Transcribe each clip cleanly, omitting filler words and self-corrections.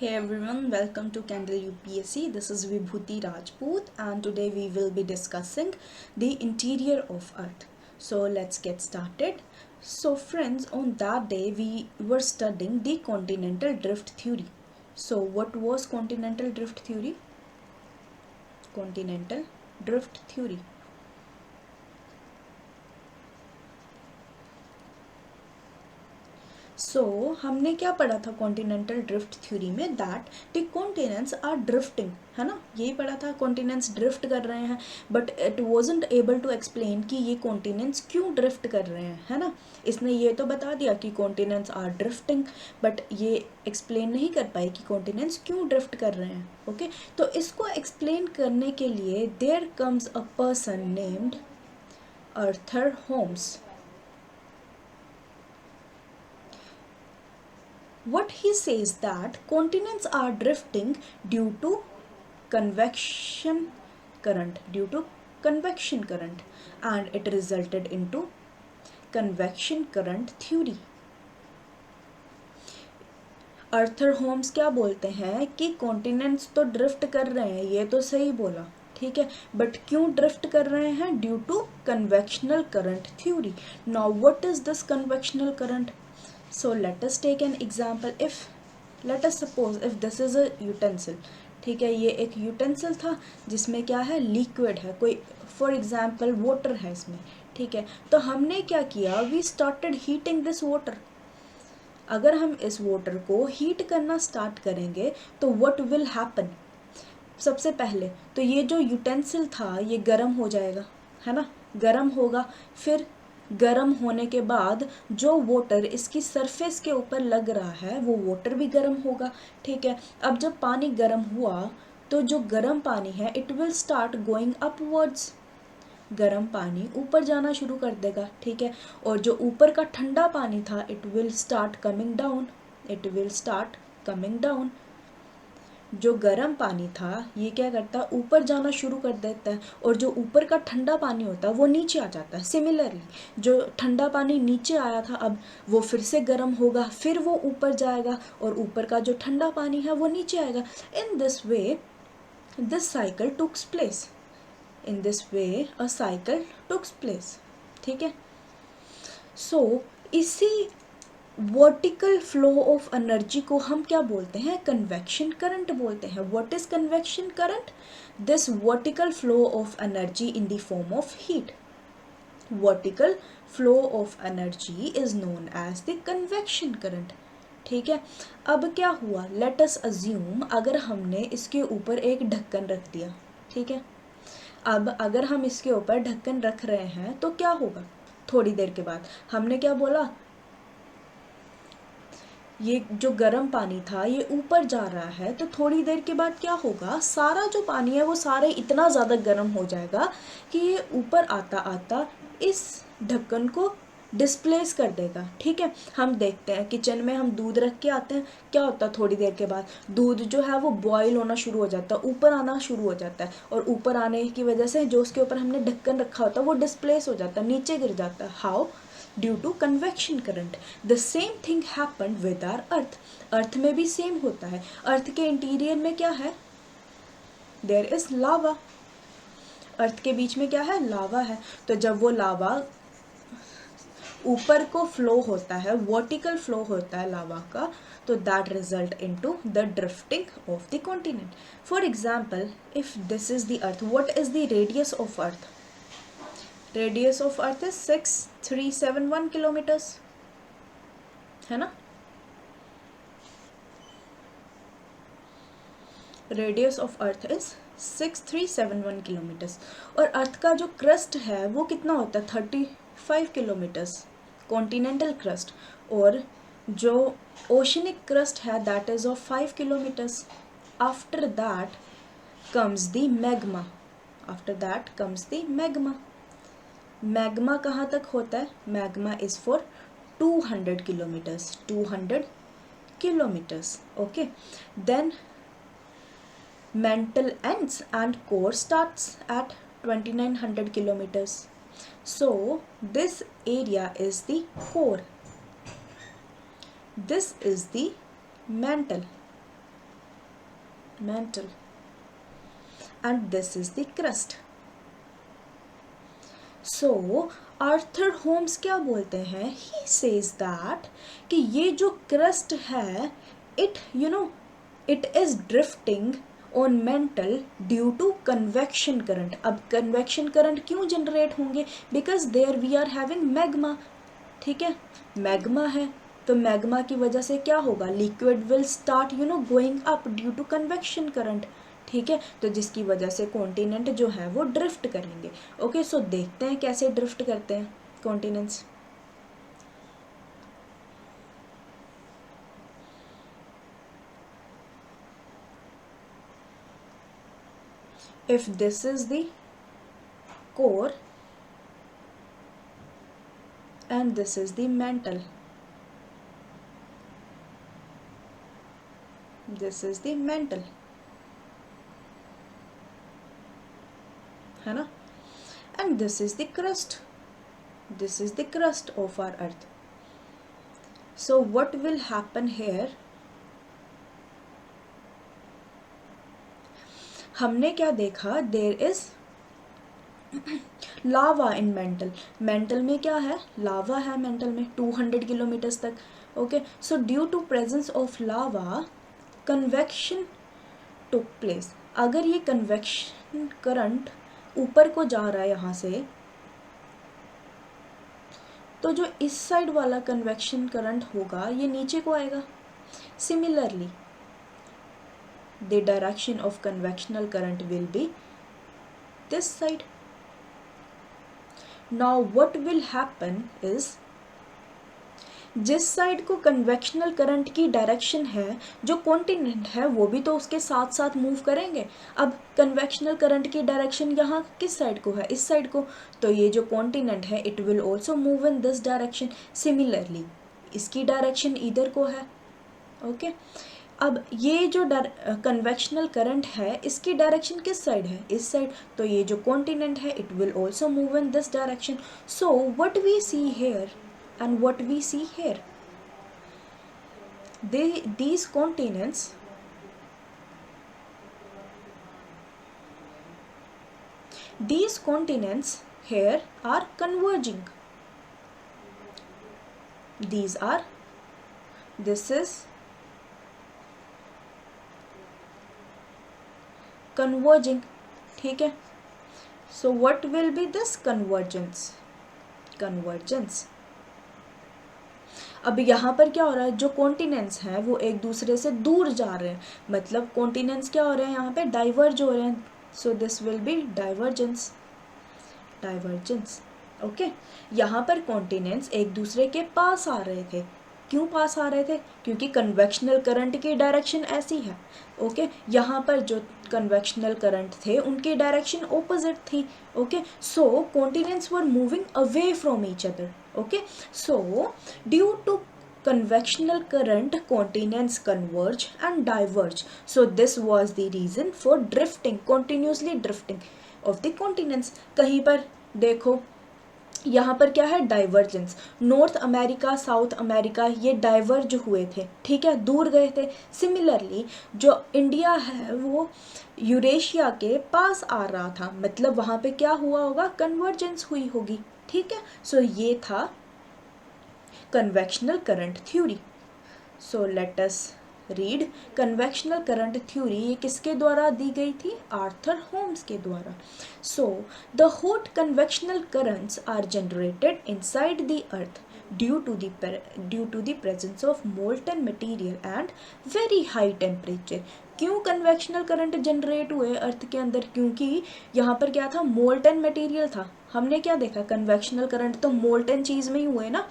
Hey everyone, welcome to Candle UPSC. This is Vibhuti Rajput and today we will be discussing the interior of Earth. So let's get started. So friends, on that day we were studying the continental drift theory. So what was continental drift theory? Continental drift theory. सो हमने क्या पढ़ा था continental drift theory में, that the continents are drifting, है ना, यही पढ़ा था, कॉन्टिनेंट्स ड्रिफ्ट कर रहे हैं, but it wasn't able to explain कि ये कॉन्टिनेंट्स क्यों ड्रिफ्ट कर रहे हैं, है ना. इसने ये तो बता दिया कि कॉन्टिनेंट्स आर ड्रिफ्टिंग, बट ये एक्सप्लेन नहीं कर पाए कि कॉन्टिनेंट्स क्यों ड्रिफ्ट कर रहे हैं. ओके तो इसको एक्सप्लेन करने के लिए there comes a person named Arthur Holmes. What he says that continents are drifting due to convection current, and it resulted into convection current theory. Arthur Holmes क्या बोलते हैं कि कॉन्टिनेंट्स तो ड्रिफ्ट कर रहे हैं, ये तो सही बोला, ठीक है, बट क्यों ड्रिफ्ट कर रहे हैं? Due to convectional current theory. Now what is this convectional current? So let us take an example. If let us suppose if this is a utensil, ठीक है, ये एक यूटेंसिल था जिसमें क्या है, लिक्विड है, कोई फॉर एग्जाम्पल वाटर है इसमें, ठीक है, तो हमने क्या किया, we started heating this water. अगर हम इस वाटर को हीट करना स्टार्ट करेंगे तो व्हाट विल हैपन? सबसे पहले तो ये जो यूटेंसिल था ये गर्म हो जाएगा, है ना, गर्म होगा, फिर गर्म होने के बाद जो वाटर इसकी सरफेस के ऊपर लग रहा है वो वाटर भी गर्म होगा, ठीक है. अब जब पानी गर्म हुआ तो जो गर्म पानी है it will start going upwards, गर्म पानी ऊपर जाना शुरू कर देगा, ठीक है, और जो ऊपर का ठंडा पानी था it will start coming down. जो गर्म पानी था ये क्या करता है, ऊपर जाना शुरू कर देता है, और जो ऊपर का ठंडा पानी होता है वो नीचे आ जाता है. सिमिलरली जो ठंडा पानी नीचे आया था अब वो फिर से गर्म होगा, फिर वो ऊपर जाएगा, और ऊपर का जो ठंडा पानी है वो नीचे आएगा. In this way this cycle takes place. A cycle takes place, ठीक है. सो इसी वर्टिकल फ्लो ऑफ एनर्जी को हम क्या बोलते हैं, कन्वेक्शन करंट बोलते हैं. What is convection current? This vertical flow of energy in the form of heat. Vertical flow of energy is known as the convection current, ठीक है. अब क्या हुआ, लेट अस अज्यूम अगर हमने इसके ऊपर एक ढक्कन रख दिया, ठीक है, अब अगर हम इसके ऊपर ढक्कन रख रहे हैं तो क्या होगा, थोड़ी देर के बाद हमने क्या बोला, ये जो गर्म पानी था ये ऊपर जा रहा है, तो थोड़ी देर के बाद क्या होगा, सारा जो पानी है वो सारे इतना ज़्यादा गर्म हो जाएगा कि ये ऊपर आता आता इस ढक्कन को डिस्प्लेस कर देगा, ठीक है. हम देखते हैं किचन में हम दूध रख के आते हैं, क्या होता है, थोड़ी देर के बाद दूध जो है वो बॉयल होना शुरू हो जाता है, ऊपर आना शुरू हो जाता है, और ऊपर आने की वजह से जो उसके ऊपर हमने ढक्कन रखा होता है वो डिस्प्लेस हो जाता है, नीचे गिर जाता है. How? Due to convection current. The same thing happened with our earth. Earth में भी सेम होता है. अर्थ के इंटीरियर में क्या है, देयर इज लावा. अर्थ के बीच में क्या है, लावा है. तो जब वो लावा ऊपर को फ्लो होता है, वर्टिकल फ्लो होता है लावा का, तो that result into the drifting of the continent. For example if this is the earth, what is the radius of earth? Radius of earth is 6371 kilometres, है ना. Radius of earth is 6371 kilometres. और अर्थ का जो crust है वो कितना होता है, 35 किलोमीटर्स, कॉन्टिनेंटल क्रस्ट. और जो ओशनिक क्रस्ट है that is of 5 kilometres. After that comes the magma. Magma कहाँ तक होता है, magma is for 200 kilometres. Okay, then mantle ends and core starts at 2900 kilometers. So this area is the core, this is the mantle, mantle, and this is the crust. So Arthur Holmes क्या बोलते हैं, he says that कि ये जो crust है it is drifting on mantle due to convection current. अब convection current क्यों generate होंगे, because there we are having magma. ठीक है, मैग्मा है तो मैग्मा की वजह से क्या होगा, liquid will start going up due to convection current. ठीक है, तो जिसकी वजह से कॉन्टिनेंट जो है वो ड्रिफ्ट करेंगे. ओके, सो देखते हैं कैसे ड्रिफ्ट करते हैं continents. If this is the core and this is the mantle, this is the mantle, है ना, and this is the crust, this is the crust of our earth. So what will happen here, हमने क्या देखा, there is lava in mantle. Mantle में क्या है, लावा है mental में 200 किलोमीटर्स तक. Okay, so due to presence of lava convection took place. अगर ये कन्वेक्शन करंट ऊपर को जा रहा है यहाँ से, तो जो इस साइड वाला कन्वेक्शन करंट होगा ये नीचे को आएगा. Similarly the direction of convectional current will be this side. Now what will happen is, जिस साइड को कन्वेक्शनल करंट की डायरेक्शन है, जो कॉन्टिनेंट है वो भी तो उसके साथ साथ मूव करेंगे. अब कन्वेक्शनल करंट की डायरेक्शन यहाँ किस साइड को है, इस साइड को, तो ये जो कॉन्टिनेंट है it will also move in this direction. Similarly इसकी डायरेक्शन इधर को है. ओके, अब ये जो कन्वेक्शनल करंट है इसकी डायरेक्शन किस साइड है, इस साइड, तो ये जो कॉन्टिनेंट है it will also move in this direction. So what we see here and what we see here, these continents here are converging. This is converging. ठीक है, so what will be this convergence. अब यहाँ पर क्या हो रहा है, जो कॉन्टिनेंट्स हैं वो एक दूसरे से दूर जा रहे हैं, मतलब कॉन्टिनेंट्स क्या हो रहे हैं यहाँ पे, डाइवर्ज हो रहे हैं. So this will be divergence. Okay, यहाँ पर कॉन्टिनेंट्स एक दूसरे के पास आ रहे थे. क्यों पास आ रहे थे, क्योंकि कन्वेक्शनल करंट की डायरेक्शन ऐसी है. ओके, यहाँ पर जो कन्वेक्शनल करंट थे उनकी डायरेक्शन ऑपोजिट थी. Okay, so continents were moving away from each other. Okay, so due to convectional current continents converge and diverge. So this was the reason for drifting, continuously drifting of the continents. कहीं पर देखो यहाँ पर क्या है, divergence. North America, south America ये diverge हुए थे. ठीक है, दूर गए थे. सिमिलरली जो इंडिया है वो यूरेशिया के पास आ रहा था, मतलब वहाँ पे क्या हुआ होगा, कन्वर्जेंस हुई होगी. ठीक है, सो ये था कन्वेक्शनल करंट थ्योरी. सो let us read convectional current theory. ये किसके द्वारा दी गई थी, आर्थर होम्स के द्वारा. So the hot convectional currents are generated inside the earth due to the presence of molten material and very high temperature. क्यों convectional current generate हुए अर्थ के अंदर, क्योंकि यहाँ पर क्या था, मोल्टन मटेरियल था. हमने क्या देखा, कन्वेक्शनल करंट तो मोल्टन चीज़ में ही हुए ना.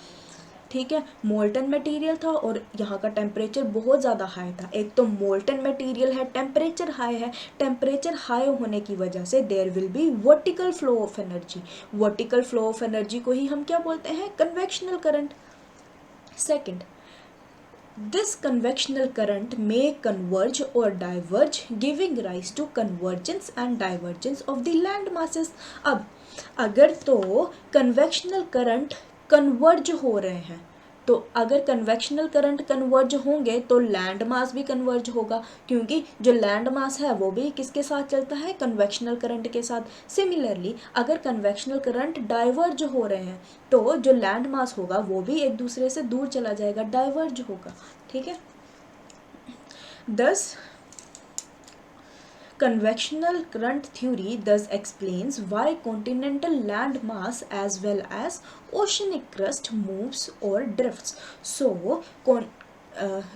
ठीक है, मोल्टन मटेरियल था और यहाँ का टेम्परेचर बहुत ज़्यादा हाई था. एक तो मोल्टन मटेरियल है, टेम्परेचर हाई है. टेम्परेचर हाई होने की वजह से there will be vertical flow of energy. Vertical flow of energy को ही हम क्या बोलते हैं, convectional current. Second, this convectional current may converge or diverge, giving rise to convergence and divergence of the land masses. अब अगर तो convectional current converge हो रहे हैं, तो अगर कन्वेक्शनल करंट कन्वर्ज होंगे तो लैंड मास भी कन्वर्ज होगा, क्योंकि जो लैंड मास है वो भी किसके साथ चलता है, कन्वेक्शनल करंट के साथ। सिमिलरली अगर कन्वेक्शनल करंट डाइवर्ज हो रहे हैं तो जो लैंड मास होगा वो भी एक दूसरे से दूर चला जाएगा, डाइवर्ज होगा, ठीक है। Thus, convectional current theory thus explains why continental land mass as well as oceanic crust moves or drifts. So,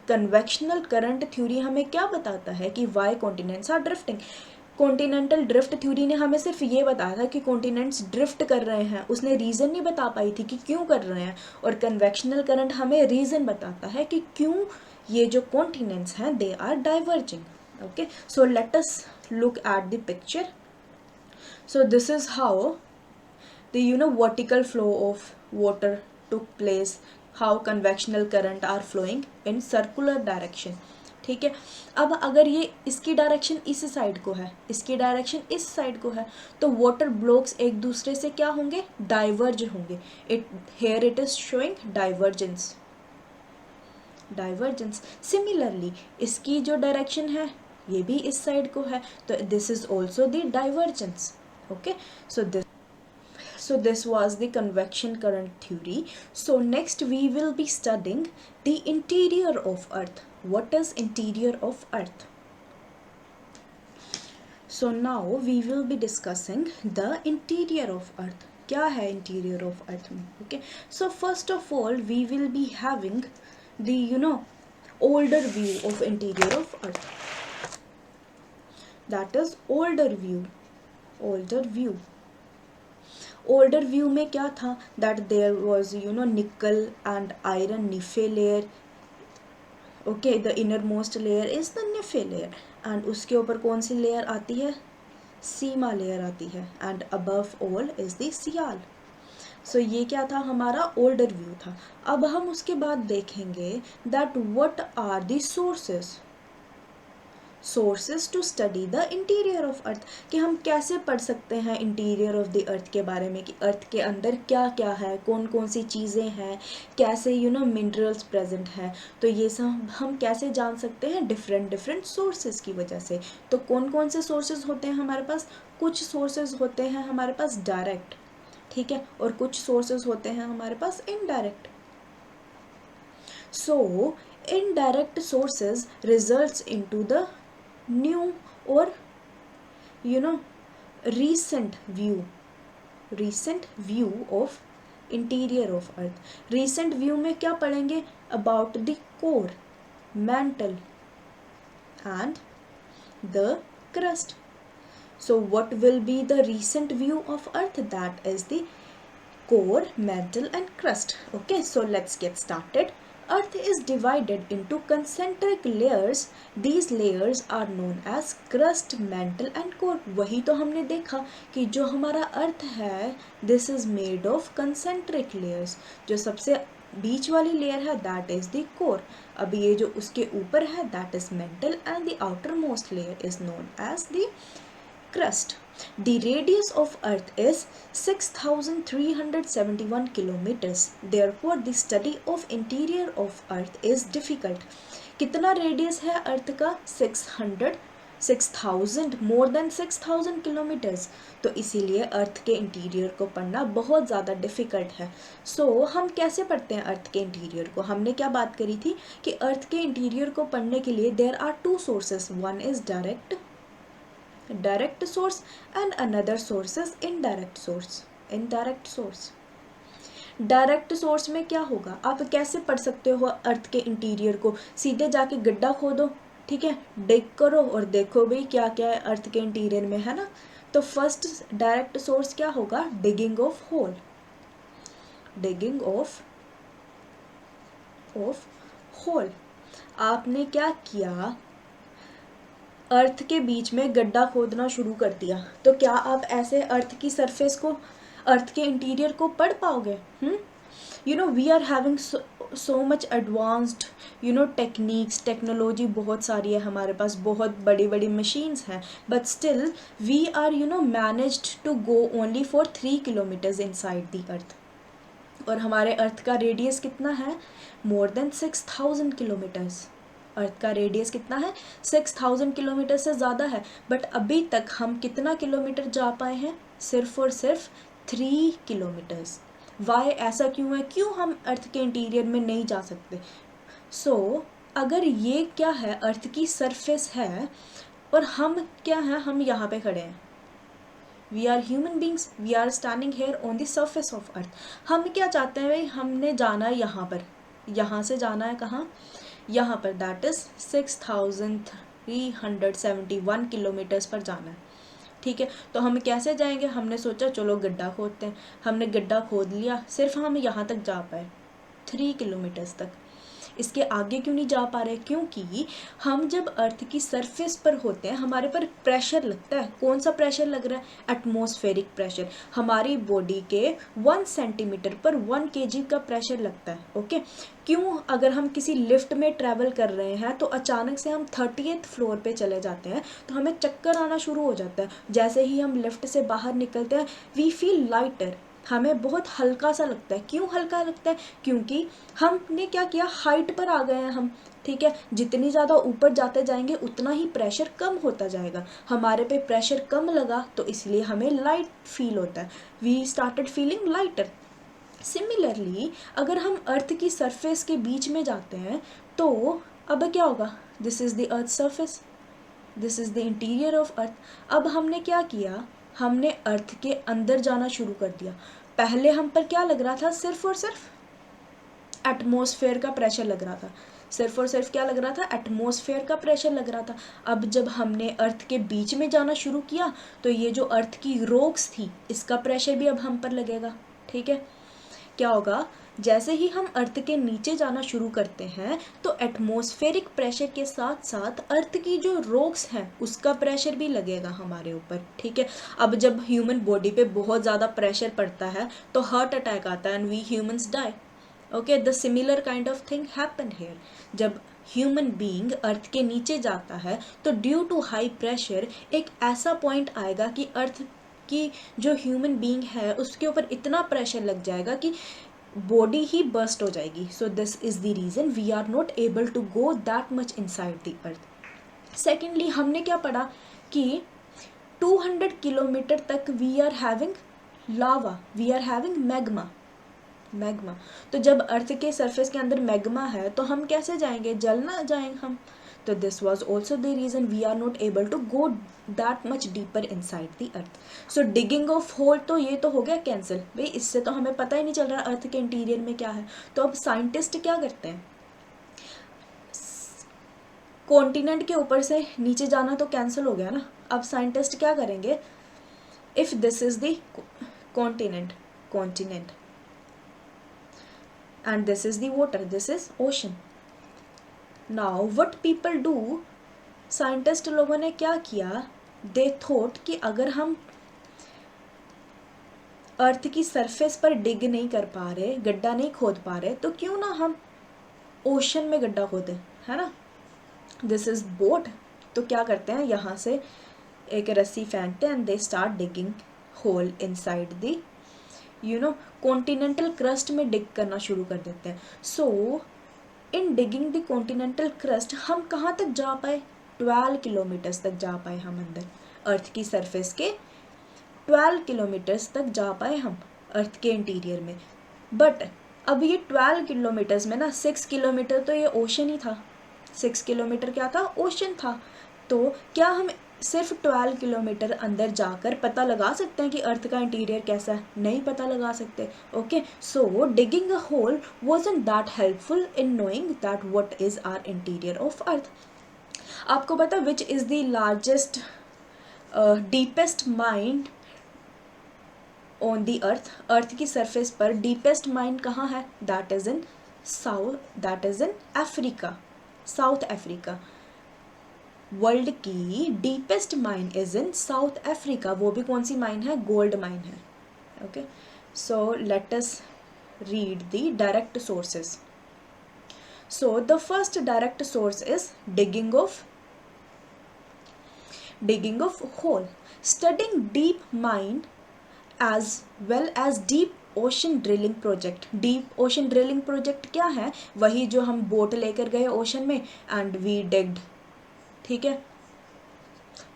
convectional current theory हमें क्या बताता है कि why continents are drifting. Continental drift theory ने हमें सिर्फ ये बताया था कि कॉन्टिनेंट्स ड्रिफ्ट कर रहे हैं, उसने रीज़न नहीं बता पाई थी कि क्यों कर रहे हैं। और कन्वेक्शनल करंट हमें रीज़न बताता है कि क्यों ये जो कॉन्टिनेंट्स हैं they are diverging. Okay, so let us look at the picture. So this is how the vertical flow of water took place, how convectional current are flowing in circular direction, ठीक है। अब अगर ये इसकी direction इस side को है, इसकी डायरेक्शन इस साइड को है, तो वाटर ब्लॉक्स एक दूसरे से क्या होंगे, डाइवर्ज होंगे। Here it is showing divergence, divergence. Similarly इसकी जो डायरेक्शन है ये भी इस साइड को है, तो this is also the divergence. Okay, so this was the convection current theory. So next we will be studying the interior of earth. What is interior of earth? So now we will be discussing the interior of earth. क्या है interior of earth में? Okay, so first of all we will be having the older view of interior of earth. That is older view. Older view में क्या था, that there was nickel and iron Nephe layer. Okay, the innermost layer is the Nephe layer and उसके ऊपर कौन सी layer आती है, सीमा layer आती है, and above all is the सियाल। सो ये क्या था, हमारा ओल्डर व्यू था। अब हम उसके बाद देखेंगे that what are the sources to study the interior of earth, कि हम कैसे पढ़ सकते हैं इंटीरियर ऑफ द अर्थ के बारे में, कि अर्थ के अंदर क्या क्या है, कौन कौन सी चीज़ें हैं, कैसे मिनरल्स प्रेजेंट हैं। तो ये सब हम कैसे जान सकते हैं, डिफरेंट सोर्सेज की वजह से। तो कौन कौन से सोर्सेज होते हैं हमारे पास, कुछ सोर्सेज होते हैं हमारे पास डायरेक्ट, ठीक है, और कुछ सोर्सेज होते हैं हमारे पास indirect. So indirect sources results into the new और recent view of interior of earth। recent view में क्या पढ़ेंगे, about the core, mantle and the crust। so what will be the recent view of earth, that is the core, mantle and crust। okay, so let's get started। Earth is divided into concentric layers. These layers are known as crust, mantle and core। वही तो हमने देखा कि जो हमारा अर्थ है this is made of concentric layers। जो सबसे बीच वाली लेयर है that is the core। अब ये जो उसके ऊपर है that is mantle and the outermost layer is known as the crust। The radius of Earth is 6,371 kilometers. Therefore, the study of interior of Earth is difficult। कितना radius है अर्थ का, 6,000 more than 6,000 kilometres. तो इसीलिए अर्थ के interior को पढ़ना बहुत ज़्यादा डिफ़िकल्ट है। सो हम कैसे पढ़ते हैं अर्थ के इंटीरियर को, हमने क्या बात करी थी कि अर्थ के इंटीरियर को पढ़ने के लिए there are two sources, one is direct source and another source is indirect source। Direct source में क्या होगा, आप कैसे पढ़ सकते हो अर्थ के इंटीरियर को, सीधे जाके गड्ढा खोदो, ठीक है, डिग करो और देखो भाई क्या क्या है अर्थ के इंटीरियर में, है ना। तो फर्स्ट डायरेक्ट सोर्स क्या होगा, डिगिंग ऑफ होल। आपने क्या किया, अर्थ के बीच में गड्ढा खोदना शुरू कर दिया, तो क्या आप ऐसे अर्थ की सरफेस को, अर्थ के इंटीरियर को पढ़ पाओगे। We are having so much advanced techniques, technology बहुत सारी है हमारे पास, बहुत बड़ी बड़ी मशीन्स हैं, but still we are managed to go only for 3 kilometres inside the earth. और हमारे अर्थ का रेडियस कितना है, मोर देन 6000 किलोमीटर्स। अर्थ का रेडियस कितना है, 6000 किलोमीटर से ज़्यादा है, बट अभी तक हम कितना किलोमीटर जा पाए हैं, सिर्फ और सिर्फ 3 किलोमीटर्स। वाई, ऐसा क्यों है, क्यों हम अर्थ के इंटीरियर में नहीं जा सकते। सो अगर ये क्या है, अर्थ की सरफेस है और हम क्या हैं, हम यहाँ पे खड़े हैं, we are human beings, we are standing here on the surface of earth. हम क्या चाहते हैं भाई, हमने जाना है यहाँ पर, यहाँ से जाना है कहाँ, यहाँ पर, दैट इज़ 6371 किलोमीटर्स पर जाना है, ठीक है। तो हम कैसे जाएंगे, हमने सोचा चलो गड्ढा खोदते हैं, हमने गड्ढा खोद लिया, सिर्फ हम यहाँ तक जा पाए 3 किलोमीटर्स तक, इसके आगे क्यों नहीं जा पा रहे, क्योंकि हम जब अर्थ की सरफेस पर होते हैं हमारे पर प्रेशर लगता है। कौन सा प्रेशर लग रहा है, एटमॉस्फेरिक प्रेशर। हमारी बॉडी के 1 सेंटीमीटर पर 1 kg का प्रेशर लगता है, ओके। क्यों, अगर हम किसी लिफ्ट में ट्रैवल कर रहे हैं तो अचानक से हम 30th फ्लोर पे चले जाते हैं तो हमें चक्कर आना शुरू हो जाता है। जैसे ही हम लिफ्ट से बाहर निकलते हैं वी फील लाइटर, हमें बहुत हल्का सा लगता है। क्यों हल्का लगता है, क्योंकि हमने क्या किया, हाइट पर आ गए हैं हम, ठीक है। जितनी ज़्यादा ऊपर जाते जाएंगे उतना ही प्रेशर कम होता जाएगा, हमारे पे प्रेशर कम लगा तो इसलिए हमें लाइट फील होता है, we started feeling lighter. Similarly अगर हम अर्थ की सरफेस के बीच में जाते हैं तो अब क्या होगा, this is the earth surface, this is the interior of अर्थ। अब हमने क्या किया, हमने अर्थ के अंदर जाना शुरू कर दिया। पहले हम पर क्या लग रहा था, सिर्फ और सिर्फ एटमॉस्फेयर का प्रेशर लग रहा था, सिर्फ और सिर्फ क्या लग रहा था, एटमॉस्फेयर का प्रेशर लग रहा था। अब जब हमने अर्थ के बीच में जाना शुरू किया तो ये जो अर्थ की रॉक्स थी इसका प्रेशर भी अब हम पर लगेगा, ठीक है। क्या होगा, जैसे ही हम अर्थ के नीचे जाना शुरू करते हैं तो एटमॉस्फेरिक प्रेशर के साथ साथ अर्थ की जो रॉक्स हैं उसका प्रेशर भी लगेगा हमारे ऊपर, ठीक है। अब जब ह्यूमन बॉडी पे बहुत ज़्यादा प्रेशर पड़ता है तो हार्ट अटैक आता है and we humans die, okay. The similar kind of thing happen here. जब ह्यूमन बीइंग अर्थ के नीचे जाता है तो ड्यू टू हाई प्रेशर एक ऐसा पॉइंट आएगा कि अर्थ की जो ह्यूमन बीइंग है उसके ऊपर इतना प्रेशर लग जाएगा कि बॉडी ही बर्स्ट हो जाएगी। So this is the reason we are not able to go that much inside the earth. Secondly हमने क्या पढ़ा कि 200 किलोमीटर तक we are having lava, we are having magma, magma. तो जब अर्थ के सरफेस के अंदर मैग्मा है तो हम कैसे जाएंगे, जल ना जाएंगे हम। तो this was also the reason we are not able to go that much deeper inside the earth. So digging of hole तो ये तो हो गया कैंसिल, भाई इससे तो हमें पता ही नहीं चल रहा अर्थ के इंटीरियर में क्या है। तो अब साइंटिस्ट क्या करते हैं, कॉन्टिनेंट के ऊपर से नीचे जाना तो कैंसिल हो गया ना, अब साइंटिस्ट क्या करेंगे, if this is the continent, continent and this is the water, this is ocean. Now what people do, scientist लोगों ने क्या किया, they thought कि अगर हम अर्थ की सरफेस पर डिग नहीं कर पा रहे, गड्ढा नहीं खोद पा रहे, तो क्यों ना हम ओशन में गड्ढा खोदें, है ना। This is boat. तो क्या करते हैं, यहाँ से एक रस्सी फेंकते हैं and they start digging hole inside the continental crust में डिग करना शुरू कर देते हैं। So in digging the continental crust हम कहाँ तक जा पाए, 12 किलोमीटर्स तक जा पाए हम अंदर, अर्थ की सरफेस के 12 किलोमीटर्स तक जा पाए हम अर्थ के इंटीरियर में। बट अब ये 12 किलोमीटर्स में ना 6 किलोमीटर तो ये ओशन ही था, 6 किलोमीटर क्या था, ओशन था। तो क्या हम सिर्फ 12 किलोमीटर अंदर जाकर पता लगा सकते हैं कि अर्थ का इंटीरियर कैसा है, नहीं पता लगा सकते, okay. So digging a hole wasn't that helpful in knowing that what is our interior of earth. आपको पता which is the largest deepest mind on the earth, earth की सरफेस पर डीपेस्ट माइन कहाँ है, that is in Africa, South Africa. World की deepest mine is in South Africa, वो भी कौन सी माइन है, गोल्ड माइन है, okay. So let us read the direct sources. So the first direct source is digging of hole, studying deep mine as well as deep ocean drilling project. Deep ocean drilling project क्या है? वही जो हम boat लेकर गए ocean में and we digged, ठीक है,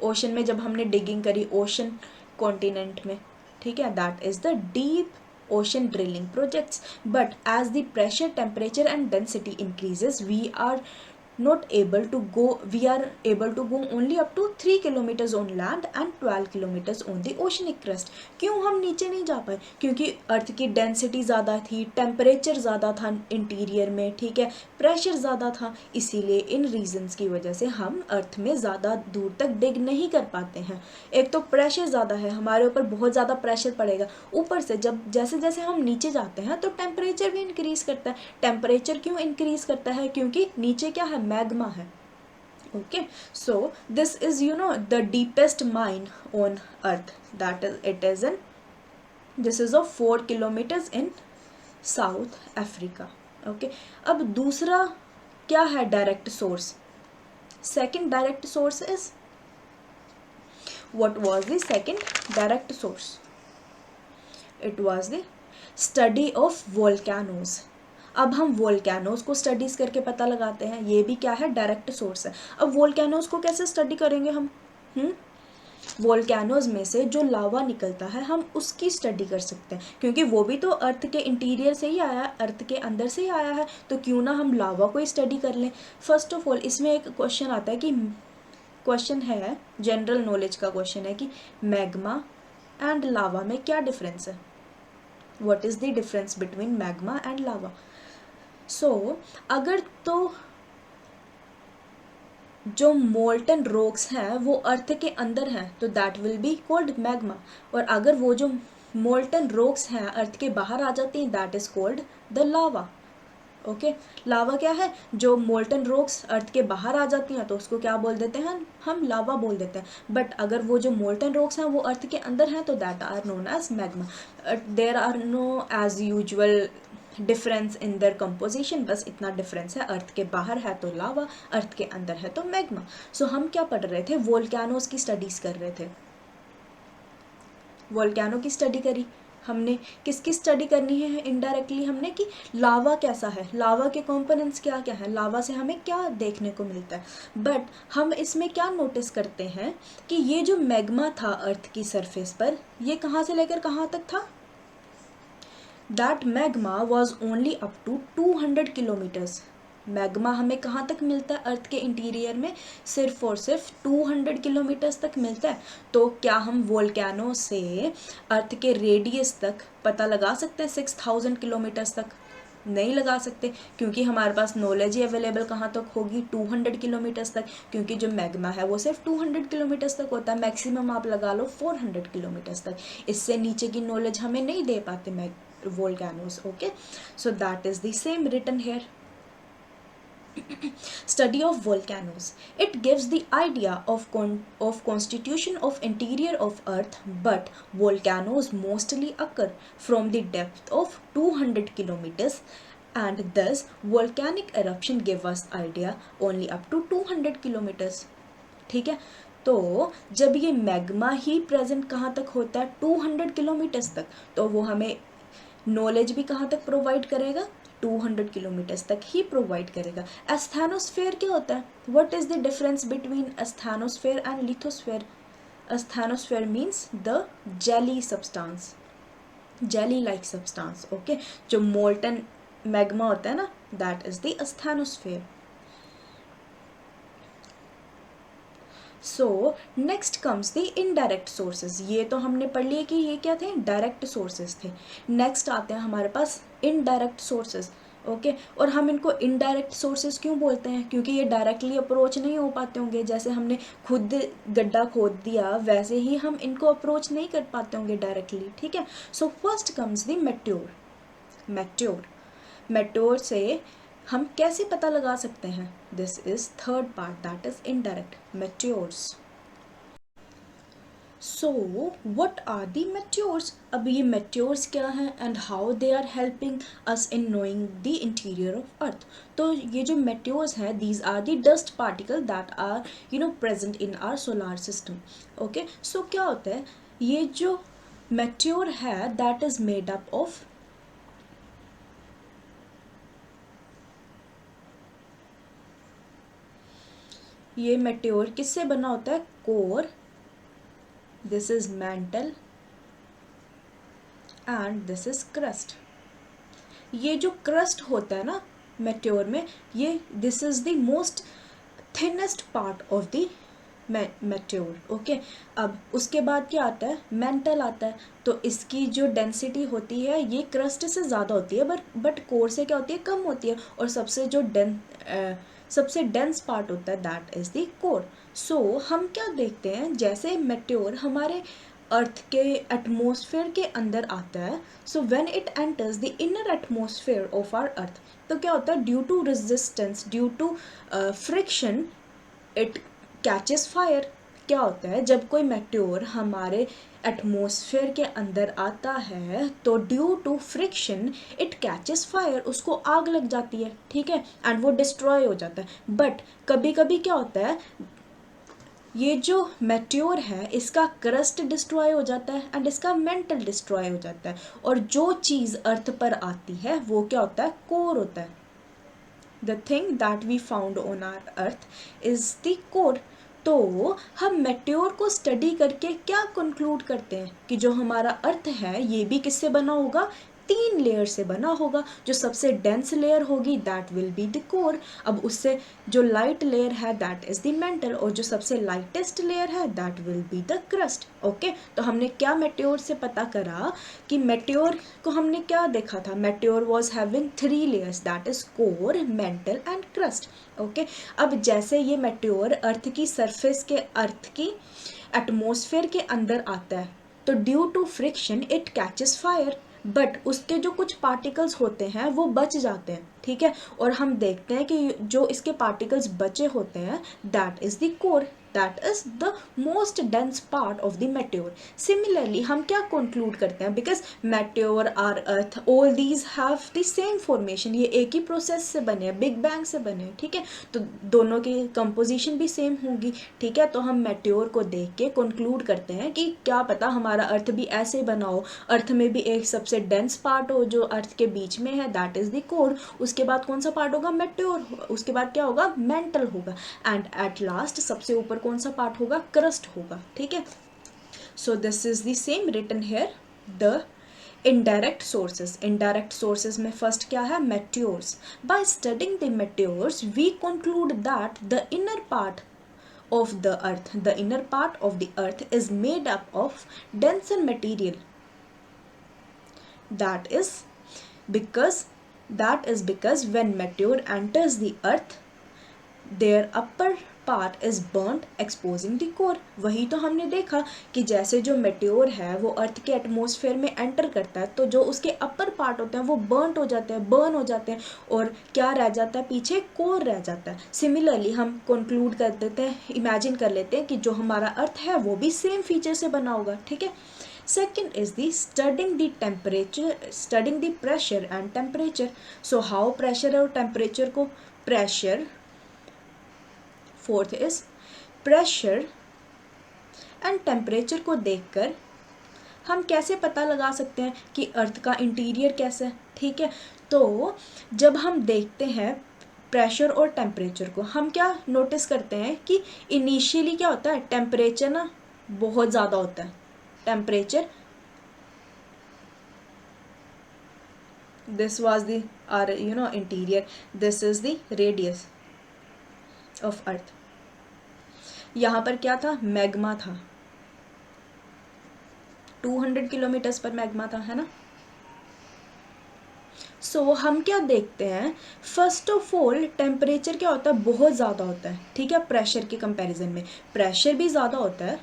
ओशन में जब हमने डिगिंग करी ओशन कॉन्टिनेंट में, ठीक है, that is the deep ocean drilling projects. But as the pressure, temperature and density increases, we are able to go only up to 3 kilometers on land and 12 kilometers on the oceanic crust। क्यों हम नीचे नहीं जा पाए? क्योंकि अर्थ की density ज़्यादा थी, टेम्परेचर ज़्यादा था इंटीरियर में, ठीक है, प्रेशर ज़्यादा था, इसीलिए इन रीजंस की वजह से हम अर्थ में ज़्यादा दूर तक डिग नहीं कर पाते हैं। एक तो प्रेशर ज़्यादा है, हमारे ऊपर बहुत ज़्यादा प्रेशर पड़ेगा, ऊपर से जब जैसे जैसे हम नीचे जाते हैं तो टेम्परेचर भी इंक्रीज़ करता है। टेम्परेचर क्यों इंक्रीज़ करता है? क्योंकि नीचे क्या है? मैग्मा है। Okay, so this is the deepest mine on earth, that is it is in this is of 4 kilometers in South Africa। Okay, अब दूसरा क्या है direct source? Second direct source is, what was the second direct source? It was the study of volcanoes। अब हम volcanoes को studies करके पता लगाते हैं, ये भी क्या है? डायरेक्ट सोर्स है। अब वोल्केनोज को कैसे स्टडी करेंगे हम? वोल्केनोज में से जो लावा निकलता है हम उसकी स्टडी कर सकते हैं, क्योंकि वो भी तो अर्थ के इंटीरियर से ही आया है, अर्थ के अंदर से ही आया है, तो क्यों ना हम लावा को ही स्टडी कर लें। फर्स्ट ऑफ ऑल इसमें एक क्वेश्चन आता है कि क्वेश्चन है, जनरल नॉलेज का क्वेश्चन है कि मैग्मा एंड लावा में क्या डिफरेंस है? What is the difference between magma and lava? अगर तो जो मोल्टन रॉक्स हैं वो अर्थ के अंदर हैं तो that will be called magma, और अगर वो जो मोल्टन रॉक्स हैं अर्थ के बाहर आ जाती हैं that is called the lava. Okay, lava क्या है? जो मोल्टन रॉक्स अर्थ के बाहर आ जाती हैं तो उसको क्या बोल देते हैं? हम लावा बोल देते हैं। बट अगर वो जो मोल्टन रॉक्स हैं वो अर्थ के अंदर हैं तो that are known as magma. There are no as usual difference in their composition, बस इतना डिफरेंस है, अर्थ के बाहर है तो लावा, अर्थ के अंदर है तो मैग्मा। सो हम क्या पढ़ रहे थे? वोल्केनोज की स्टडीज़ कर रहे थे। वोल्केनो की स्टडी करी हमने। किसकी स्टडी करनी है इनडायरेक्टली हमने? कि लावा कैसा है, लावा के कंपोनेंट्स क्या क्या है, लावा से हमें क्या देखने को मिलता है। बट हम इसमें क्या नोटिस करते हैं कि ये जो मैग्मा था अर्थ की सरफेस पर, ये कहाँ से लेकर कहाँ तक था? That magma was only up to 200 kilometers। Magma हमें कहाँ तक मिलता है अर्थ के इंटीरियर में? सिर्फ और सिर्फ 200 किलोमीटर्स तक मिलता है। तो क्या हम वोल्केनो से अर्थ के रेडियस तक पता लगा सकते हैं 6000 किलोमीटर्स तक? नहीं लगा सकते, क्योंकि हमारे पास नॉलेज ही अवेलेबल कहाँ तक होगी? 200 किलोमीटर्स तक, क्योंकि जो मैग्मा है वो सिर्फ 200 किलोमीटर्स तक होता है, मैक्सिमम आप लगा लो 400 किलोमीटर्स तक। इससे नीचे की नॉलेज हमें नहीं दे पाते volcanoes। Okay, so that is the same written here। Study of volcanoes, it gives the idea of constitution of interior of earth, but volcanoes mostly occur from the depth of 200 kilometers, and thus volcanic eruption give us idea only up to 200 kilometers। ठीक है, तो जब ये magma ही present कहाँ तक होता है? 200 kilometres तक, तो वो हमें नॉलेज भी कहाँ तक प्रोवाइड करेगा? 200 किलोमीटर्स तक ही प्रोवाइड करेगा। एस्थेनोस्फेयर क्या होता है? What is the difference between asthenosphere and lithosphere? Asthenosphere means the jelly substance, jelly like substance. Okay, जो मोल्टन मैग्मा होता है ना, that is the asthenosphere. So next comes the indirect sources. ये तो हमने पढ़ लिया कि ये क्या थे? डायरेक्ट सोर्सेज थे। नेक्स्ट आते हैं हमारे पास इनडायरेक्ट सोर्सेज। ओके, और हम इनको इनडायरेक्ट सोर्सेज क्यों बोलते हैं? क्योंकि ये डायरेक्टली अप्रोच नहीं हो पाते होंगे। जैसे हमने खुद गड्ढा खोद दिया वैसे ही हम इनको अप्रोच नहीं कर पाते होंगे डायरेक्टली। ठीक है, so first comes the meteor. Meteor, meteor से हम कैसे पता लगा सकते हैं? This is third part, that is indirect, meteors. So what are the meteors? अब ये मेट्योर्स क्या हैं and how they are helping us in knowing the interior of earth? तो ये जो मेट्योर्स हैं, these are the dust particle that are present in our solar system. Okay, so क्या होता है? ये जो मेट्योर है that is made up of ये मेट्योर किससे बना होता है? Core, this is mental and this is crust. ये जो क्रस्ट होता है ना मेट्योर में, ये this is the most thinnest part of the meteor. Okay, अब उसके बाद क्या आता है? मेंटल आता है। तो इसकी जो डेंसिटी होती है ये क्रस्ट से ज़्यादा होती है, बट कोर से क्या होती है? कम होती है। और सबसे डेंस पार्ट होता है दैट इज द कोर। सो हम क्या देखते हैं, जैसे मेट्योर हमारे अर्थ के एटमॉस्फेयर के अंदर आता है, so when it enters the inner atmosphere of our earth, तो क्या होता है? Due to resistance, due to friction, it catches fire. क्या होता है जब कोई मेट्योर हमारे एटमॉस्फेयर के अंदर आता है तो due to friction it catches fire, उसको आग लग जाती है, ठीक है, एंड वो डिस्ट्रॉय हो जाता है। बट कभी कभी क्या होता है, ये जो मेट्योर है इसका क्रस्ट डिस्ट्रॉय हो जाता है एंड इसका मेंटल डिस्ट्रॉय हो जाता है, और जो चीज़ अर्थ पर आती है वो क्या होता है? कोर होता है। The thing that we found on our earth is the core. तो हम मेट्योर को स्टडी करके क्या कंक्लूड करते हैं कि जो हमारा अर्थ है ये भी किससे बना होगा? 3 लेयर से बना होगा। जो सबसे डेंस लेयर होगी that will be the core. अब उससे जो लाइट लेयर है दैट इज द मेंटल, और जो सबसे लाइटेस्ट लेयर है that will be the crust. Okay, तो हमने क्या मेट्योर से पता करा कि मेट्योर को हमने क्या देखा था? Meteor was having 3 layers that is core, mental and crust. Okay, अब जैसे ये मेट्योर अर्थ की सरफेस के, अर्थ की एटमॉस्फेयर के अंदर आता है तो due to friction it catches fire, but उसके जो कुछ पार्टिकल्स होते हैं वो बच जाते हैं, ठीक है, और हम देखते हैं कि जो इसके पार्टिकल्स बचे होते हैं that is the core, that is the most dense part of the meteor. Similarly हम क्या कंक्लूड करते हैं? Because meteor, or earth, all these have the same formation, ये एक ही प्रोसेस से बने हैं, बिग बैंग से बने हैं, ठीक है, तो दोनों की कंपोजिशन भी सेम होगी, ठीक है। तो हम मेट्योर को देख के कंक्लूड करते हैं कि क्या पता हमारा अर्थ भी ऐसे बना हो, अर्थ में भी एक सबसे डेंस पार्ट हो जो अर्थ के बीच में है दैट इज द कोर, उसके बाद कौन सा पार्ट होगा? मेट्योर, उसके बाद क्या होगा? मेंटल होगा, एंड एट लास्ट सबसे ऊपर कौन सा पार्ट होगा? क्रस्ट होगा, ठीक है। So this is the same written here. The indirect sources में फर्स्ट क्या है? meteors. By studying the meteors we conclude that the inner part of the earth is made up of denser material. That is because when meteor enters the earth their upper part is burnt exposing the core. वही तो हमने देखा कि जैसे जो meteor है वो अर्थ के एटमॉस्फेयर में एंटर करता है तो जो उसके अपर पार्ट होते हैं वो बर्न हो जाते हैं और क्या रह जाता है? पीछे कोर रह जाता है। सिमिलरली हम कंक्लूड कर देते हैं, इमेजिन कर लेते हैं कि जो हमारा अर्थ है वो भी सेम फीचर से बना होगा, ठीक है। Second is the studying the pressure and temperature. So how pressure और temperature को pressure, fourth is pressure and temperature को देखकर हम कैसे पता लगा सकते हैं कि अर्थ का इंटीरियर कैसा है, ठीक है। तो जब हम देखते हैं प्रेशर और टेम्परेचर को, हम क्या नोटिस करते हैं कि इनिशियली क्या होता है? टेम्परेचर ना बहुत ज़्यादा होता है, temperature, this was the our interior, this is the radius of earth. यहाँ पर क्या था? मैग्मा था, 200 किलोमीटर्स पर मैग्मा था, है ना। सो हम क्या देखते हैं? फर्स्ट ऑफ ऑल टेम्परेचर क्या होता है? बहुत ज़्यादा होता है, ठीक है, प्रेशर के कंपैरिजन में प्रेशर भी ज़्यादा होता है,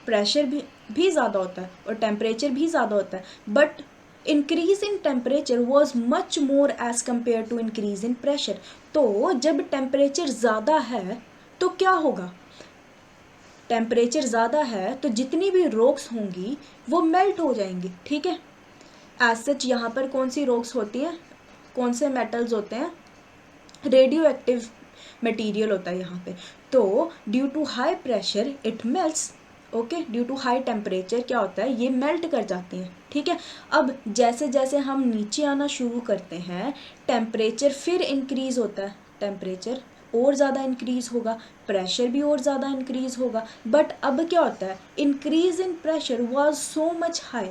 प्रेशर भी ज़्यादा होता है और टेम्परेचर भी ज़्यादा होता है, but increase in temperature was much more as compare to increase in pressure. तो जब टेम्परेचर ज़्यादा है तो क्या होगा? टेम्परेचर ज़्यादा है तो जितनी भी रॉक्स होंगी वो मेल्ट हो जाएंगी, ठीक है। एज सच यहाँ पर कौन सी रॉक्स होती हैं, कौन से मेटल्स होते हैं? रेडियो एक्टिव मटीरियल होता है यहाँ पे। तो due to high pressure it melts, okay, due to high temperature क्या होता है, ये मेल्ट कर जाती हैं, ठीक है। अब जैसे जैसे हम नीचे आना शुरू करते हैं टेम्परेचर फिर इंक्रीज़ होता है, टेम्परेचर और ज़्यादा इंक्रीज़ होगा, प्रेशर भी और ज़्यादा इंक्रीज़ होगा। बट अब क्या होता है, increase in pressure was so much high,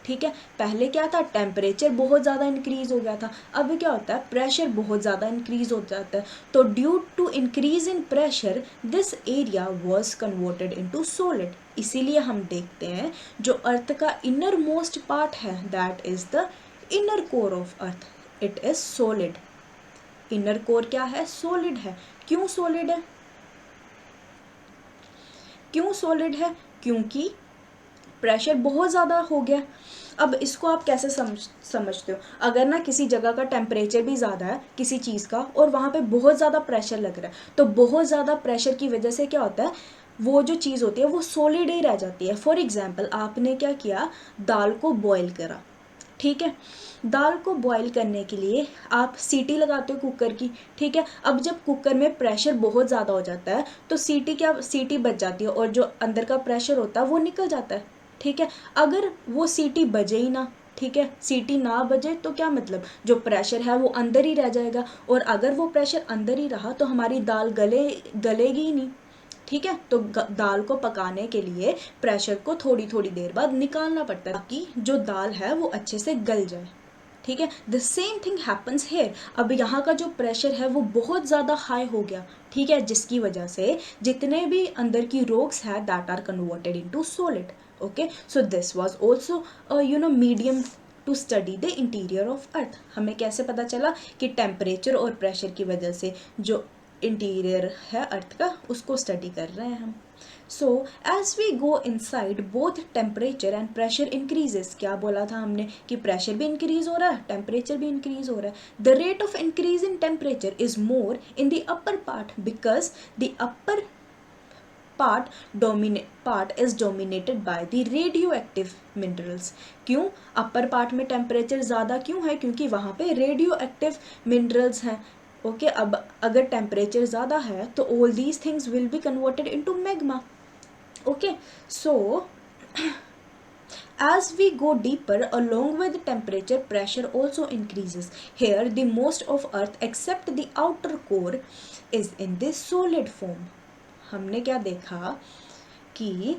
ठीक है। पहले क्या था, टेम्परेचर बहुत ज़्यादा इंक्रीज़ हो गया था, अब क्या होता है, प्रेशर बहुत ज़्यादा इंक्रीज़ हो जाता है। तो due to increase in pressure this area was converted into solid. इसीलिए हम देखते हैं जो अर्थ का इनर मोस्ट पार्ट है that is the inner core of earth, it is solid. Inner core क्या है, सॉलिड है। क्यों सॉलिड है, क्यों सॉलिड है, क्योंकि प्रेशर बहुत ज़्यादा हो गया। अब इसको आप कैसे समझते हो, अगर ना किसी जगह का टेम्परेचर भी ज़्यादा है किसी चीज़ का और वहाँ पे बहुत ज़्यादा प्रेशर लग रहा है, तो बहुत ज़्यादा प्रेशर की वजह से क्या होता है, वो जो चीज़ होती है वो सॉलिड ही रह जाती है। फॉर एग्जांपल आपने क्या किया, दाल को बॉईल करा, ठीक है। दाल को बॉईल करने के लिए आप सीटी लगाते हो कुकर की, ठीक है। अब जब कुकर में प्रेशर बहुत ज़्यादा हो जाता है तो सीटी बच जाती है और जो अंदर का प्रेशर होता है वो निकल जाता है, ठीक है। अगर वो सीटी बजे ही ना, ठीक है, सीटी ना बजे तो क्या मतलब, जो प्रेशर है वो अंदर ही रह जाएगा, और अगर वो प्रेशर अंदर ही रहा तो हमारी दाल गलेगी ही नहीं, ठीक है। तो दाल को पकाने के लिए प्रेशर को थोड़ी थोड़ी देर बाद निकालना पड़ता है ताकि जो दाल है वो अच्छे से गल जाए, ठीक है। The same thing happens here. अब यहाँ का जो प्रेशर है वो बहुत ज़्यादा हाई हो गया, ठीक है, जिसकी वजह से जितने भी अंदर की रॉक्स है that are converted into solid. Okay, so this was also medium to study the interior of earth. हमें कैसे पता चला कि टेम्परेचर और प्रेशर की वजह से जो इंटीरियर है अर्थ का उसको स्टडी कर रहे हैं हम। So as we go inside both temperature and pressure increases. क्या बोला था हमने कि प्रेशर भी इंक्रीज हो रहा है, टेम्परेचर भी इंक्रीज हो रहा है। The rate of increase in temperature is more in the upper part because the upper part is dominated by the radioactive minerals। क्यों अपर पार्ट में टेम्परेचर ज़्यादा क्यों है, क्योंकि वहाँ पे रेडियो एक्टिव मिनरल्स हैं। ओके, अब अगर टेम्परेचर ज़्यादा है तो all these things will be converted into magma. Okay, so as we go deeper along with temperature, pressure also increases. Here the most of earth except the outer core is in this solid form। हमने क्या देखा कि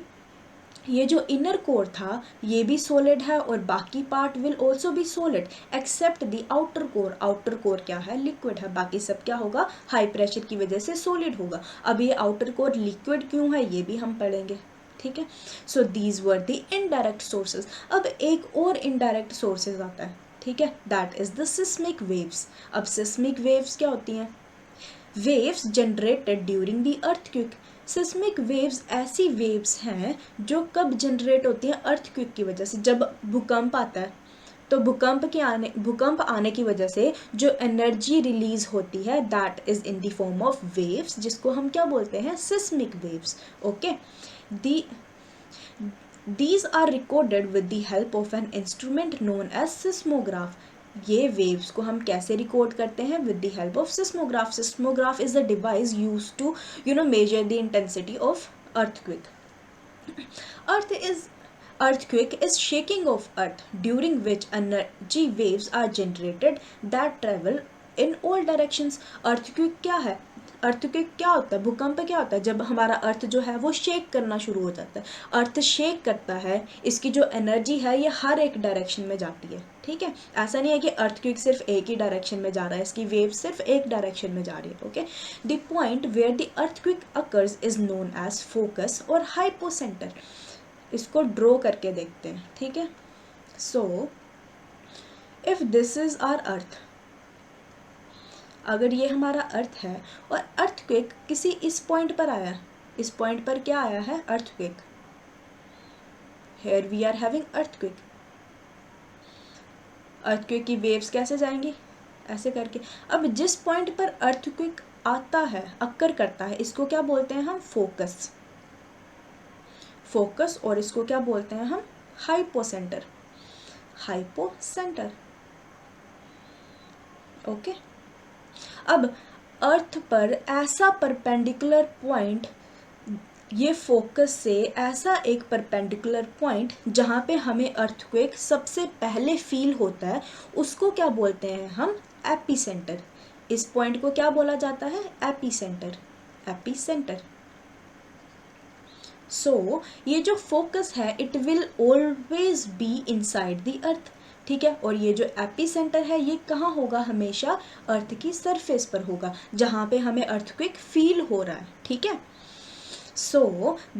ये जो inner core था ये भी solid है और बाकी part will also be solid except the outer core. Outer core क्या है, लिक्विड है, बाकी सब क्या होगा, हाई प्रेशर की वजह से सॉलिड होगा। अब ये आउटर कोर लिक्विड क्यों है ये भी हम पढ़ेंगे, ठीक है। So these were the indirect sources. अब एक और इनडायरेक्ट सोर्सेज आता है, ठीक है, that is the seismic waves. अब सिस्मिक वेव्स क्या होती हैं, waves generated during the earthquake. Seismic waves ऐसी वेव्स हैं जो कब जनरेट होती हैं, अर्थक्वेक की वजह से। जब भूकंप आता है तो भूकंप आने की वजह से जो एनर्जी रिलीज होती है that is in the form of waves, जिसको हम क्या बोलते हैं, seismic waves. Okay, these are recorded with the help of an instrument known as seismograph। ये वेव्स को हम कैसे रिकॉर्ड करते हैं, with the help of seismograph. Seismograph is a device use to measure the intensity of earthquake. Earthquake is shaking of earth during which energy waves are generated that travel in all directions। Earthquake क्या है, earthquake क्या होता है, भूकंप क्या होता है, जब हमारा अर्थ जो है वो शेक करना शुरू हो जाता है। अर्थ शेक करता है, इसकी जो एनर्जी है ये हर एक डायरेक्शन में जाती है, ठीक है। ऐसा नहीं है कि अर्थक्वेक सिर्फ एक ही डायरेक्शन में जा रहा है, इसकी वेव सिर्फ एक डायरेक्शन में जा रही है। Okay, the point where the earthquake occurs is known as focus और हाइपोसेंटर। इसको ड्रॉ करके देखते हैं, ठीक है। So if this is our earth, अगर ये हमारा अर्थ है और अर्थक्वेक किसी इस पॉइंट पर आया, इस पॉइंट पर क्या आया है, earthquake. Here we are having earthquake. Earthquake की वेव्स कैसे जाएंगी, ऐसे करके। अब जिस पॉइंट पर अर्थक्वेक आता है, अक्कर करता है, इसको क्या बोलते हैं हम, फोकस। फोकस, और इसको क्या बोलते हैं हम, हाइपोसेंटर। Hypocentre, okay. अब अर्थ पर ऐसा परपेंडिकुलर पॉइंट ये फोकस से ऐसा एक परपेंडिकुलर पॉइंट जहाँ पे हमें अर्थक्वेक सबसे पहले फील होता है, उसको क्या बोलते हैं हम? एपीसेंटर। इस पॉइंट को क्या बोला जाता है? एपीसेंटर। एपीसेंटर। सो ये जो फोकस है it will always be inside the अर्थ, ठीक है। और ये जो एपीसेंटर है ये कहाँ होगा? हमेशा अर्थ की सरफेस पर होगा, जहाँ पे हमें अर्थक्वेक फील हो रहा है, ठीक है। So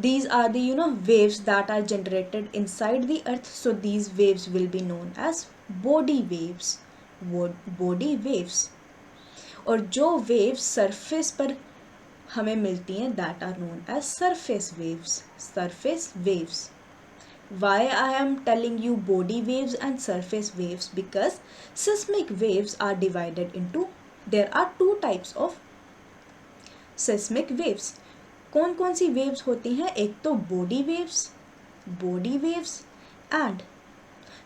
these are the waves that are generated inside the earth. So these waves will be known as body waves. Body waves. और जो waves surface पर हमें मिलती हैं that are known as surface waves. Surface waves. Why I am telling you body waves and surface waves? Because seismic waves are divided into, there are two types of seismic waves. कौन कौन सी waves होती हैं? एक तो body waves and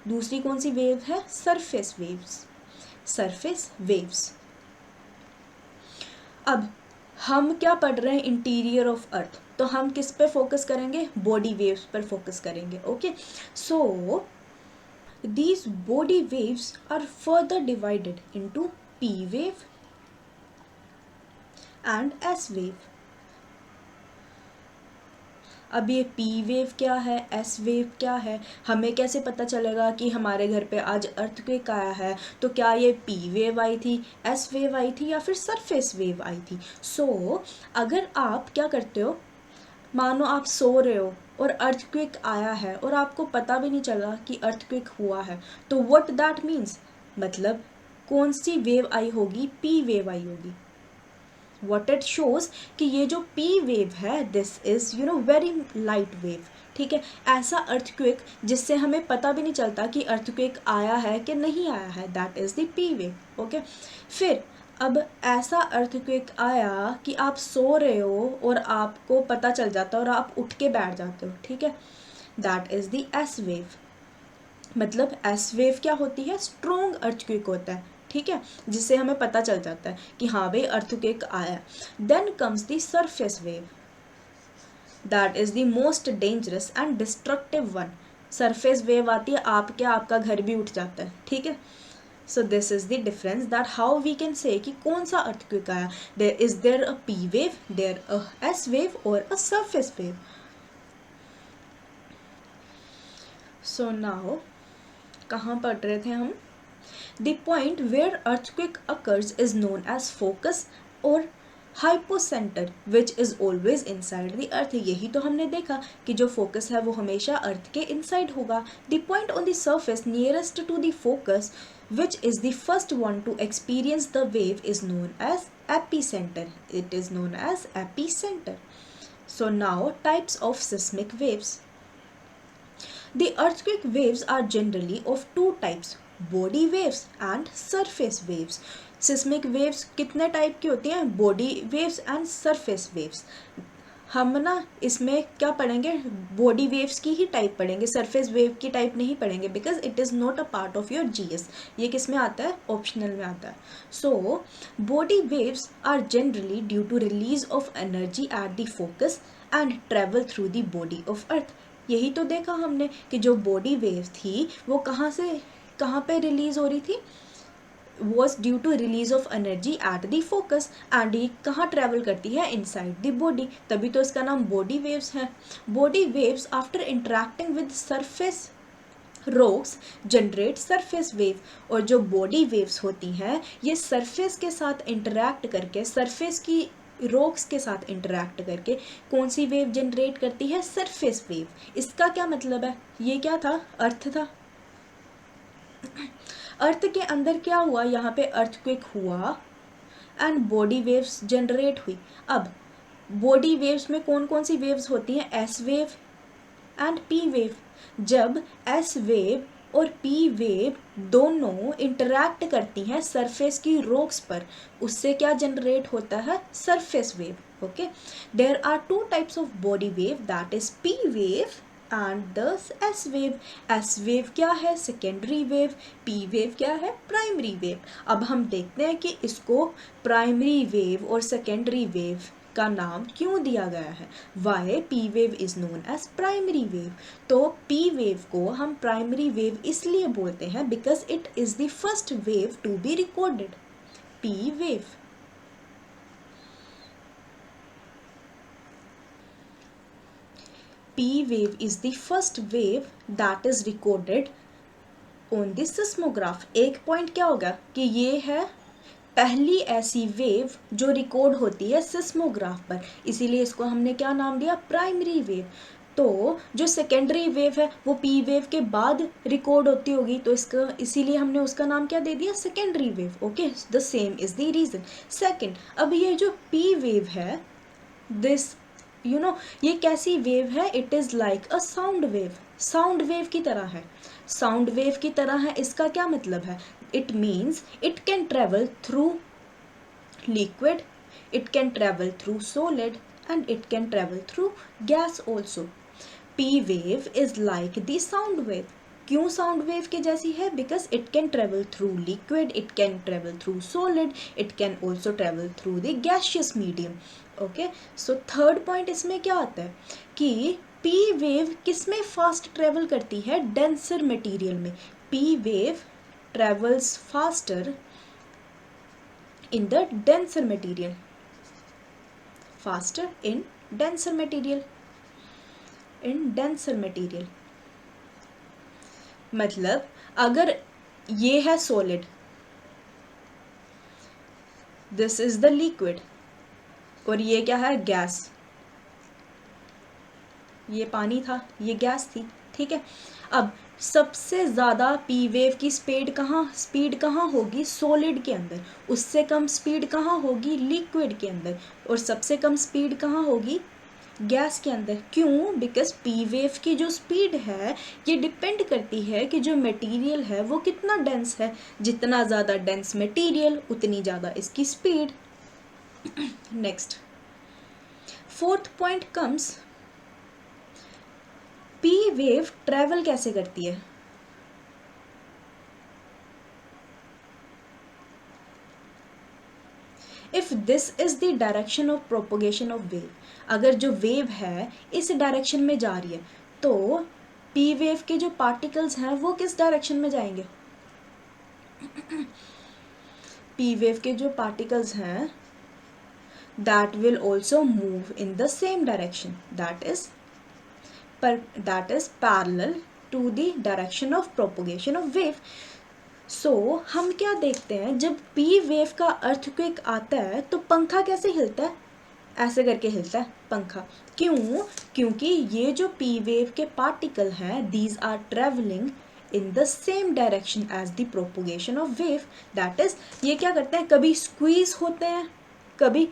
दूसरी कौन सी wave है? Surface waves. अब हम क्या पढ़ रहे हैं? इंटीरियर ऑफ अर्थ, तो हम किस पे फोकस करेंगे? बॉडी वेव्स पर फोकस करेंगे, okay. So these body waves are further divided into P wave and S wave. अब ये पी वेव क्या है, एस वेव क्या है, हमें कैसे पता चलेगा कि हमारे घर पे आज अर्थक्वेक आया है? तो क्या ये पी वेव आई थी, एस वेव आई थी या फिर सरफेस वेव आई थी? सो अगर आप क्या करते हो, मानो आप सो रहे हो और अर्थक्वेक आया है और आपको पता भी नहीं चला कि अर्थक्वेक हुआ है, तो व्हाट दैट मीन्स, मतलब कौन सी वेव आई होगी? पी वेव आई होगी। What it shows कि ये जो P वेव है this is very light wave, ठीक है। ऐसा अर्थक्वेक जिससे हमें पता भी नहीं चलता कि अर्थक्वेक आया है कि नहीं आया है, that is the P wave, okay. फिर अब ऐसा अर्थक्वेक आया कि आप सो रहे हो और आपको पता चल जाता है और आप उठ के बैठ जाते हो, ठीक है, that is the S wave। मतलब एस वेव क्या होती है? स्ट्रोंग अर्थक्वेक होता है, ठीक है, जिससे हमें पता चल जाता है कि हाँ भाई अर्थक्वेक आया। Then comes the surface wave, that is the most dangerous and destructive one. Surface wave आती है, आपका घर भी उठ जाता है, ठीक है। So this is the difference that how we can say कि कौन सा अर्थक्वेक आया। There a P wave, there a S wave और a surface wave. So now कहाँ पढ़ रहे थे हम? The point where earthquake occurs is known as focus or hypocenter, which is always inside the earth। यही तो हमने देखा कि जो focus है वो हमेशा अर्थ के inside होगा। The point on the surface nearest to the focus, which is the first one to experience the wave, is known as epicenter. It is known as epicenter. So now types of seismic waves. The earthquake waves are generally of two types, body waves and surface waves. Seismic waves कितने type की होती हैं? Body waves and surface waves. हम ना इसमें क्या पढ़ेंगे? Body waves की ही टाइप पढ़ेंगे, सरफेस वेव की टाइप नहीं पढ़ेंगे, because it is not a part of your GS. ये किस में आता है? ऑप्शनल में आता है। So body waves are generally due to release of energy at the focus and travel through the body of earth. यही तो देखा हमने कि जो बॉडी वेव थी वो कहाँ पे रिलीज हो रही थी? was due to release of energy at the focus and ये कहाँ ट्रेवल करती है? inside the body, तभी तो इसका नाम बॉडी वेव्स है। Body waves after interacting with surface rocks generate surface wave. और जो बॉडी वेव्स होती हैं ये सरफेस के साथ इंटरेक्ट करके, सरफेस की रॉक्स के साथ इंटरेक्ट करके कौन सी वेव जनरेट करती है? Surface wave. इसका क्या मतलब है? ये क्या था? अर्थ था। अर्थ के अंदर क्या हुआ? यहाँ पे अर्थक्वेक हुआ एंड बॉडी वेव्स जनरेट हुई। अब बॉडी वेव्स में कौन कौन सी वेव्स होती हैं? S wave and P wave. जब एस वेव और पी वेव दोनों इंटरैक्ट करती हैं सरफेस की रॉक्स पर, उससे क्या जनरेट होता है? Surface wave, okay. There are two types of body wave, that is P wave and thus S wave. S wave क्या है? Secondary wave. पी वेव क्या है? Primary wave. अब हम देखते हैं कि इसको प्राइमरी वेव और सेकेंडरी वेव का नाम क्यों दिया गया है? Why P wave is known as primary wave? तो पी वेव को हम प्राइमरी वेव इसलिए बोलते हैं because it is the first wave to be recorded. P wave. P wave is the first wave that is recorded on the seismograph. एक point क्या होगा कि ये है पहली ऐसी वेव जो रिकॉर्ड होती है सिस्मोग्राफ पर, इसीलिए इसको हमने क्या नाम दिया? Primary wave. तो जो सेकेंडरी वेव है वो पी वेव के बाद रिकॉर्ड होती होगी, तो इसका इसीलिए हमने उसका नाम क्या दे दिया? Secondary wave. Okay, the same is the reason. Second, अब ये जो पी वेव है, दिस ये कैसी वेव है? It is like a sound wave. Sound wave की तरह है. साउंड वेव की तरह है, इसका क्या मतलब है? It means it can travel through liquid, it can travel through solid and it can travel through gas also. P wave is like the sound wave. क्यों साउंड वेव के जैसी है? Because it can travel through liquid, it can travel through solid, it can also travel through the gaseous medium. Okay, so third point इसमें क्या आता है कि P wave किस में फास्ट ट्रेवल करती है? डेंसर मटेरियल में. P wave travels faster in the denser material. Faster in denser material. In denser material मतलब अगर ये है solid, this is the liquid, और ये क्या है? गैस. ये पानी था, ये गैस थी. ठीक है, अब सबसे ज़्यादा पी वेव की स्पीड कहाँ होगी? सॉलिड के अंदर. उससे कम स्पीड कहाँ होगी? लिक्विड के अंदर. और सबसे कम स्पीड कहाँ होगी? गैस के अंदर. क्यों? बिकॉज पी वेव की जो स्पीड है ये डिपेंड करती है कि जो मटेरियल है वो कितना डेंस है. जितना ज़्यादा डेंस मटेरियल उतनी ज़्यादा इसकी speed. Next, fourth point comes, P wave travel कैसे करती है? If this is the direction of propagation of wave, अगर जो वेव है इस डायरेक्शन में जा रही है तो पी वेव के जो पार्टिकल्स हैं वो किस डायरेक्शन में जाएंगे? पी वेव के जो पार्टिकल्स हैं that will also move in the same direction, that is parallel to the direction of propagation of wave. So हम क्या देखते हैं, जब पी वेव का अर्थक्वेक आता है तो पंखा कैसे हिलता है? ऐसे करके हिलता है पंखा. क्यों? क्योंकि ये जो पी वेव के पार्टिकल हैं, these are traveling in the same direction as the propagation of wave. that is, ये क्या करते हैं? कभी स्क्वीज होते हैं, कभी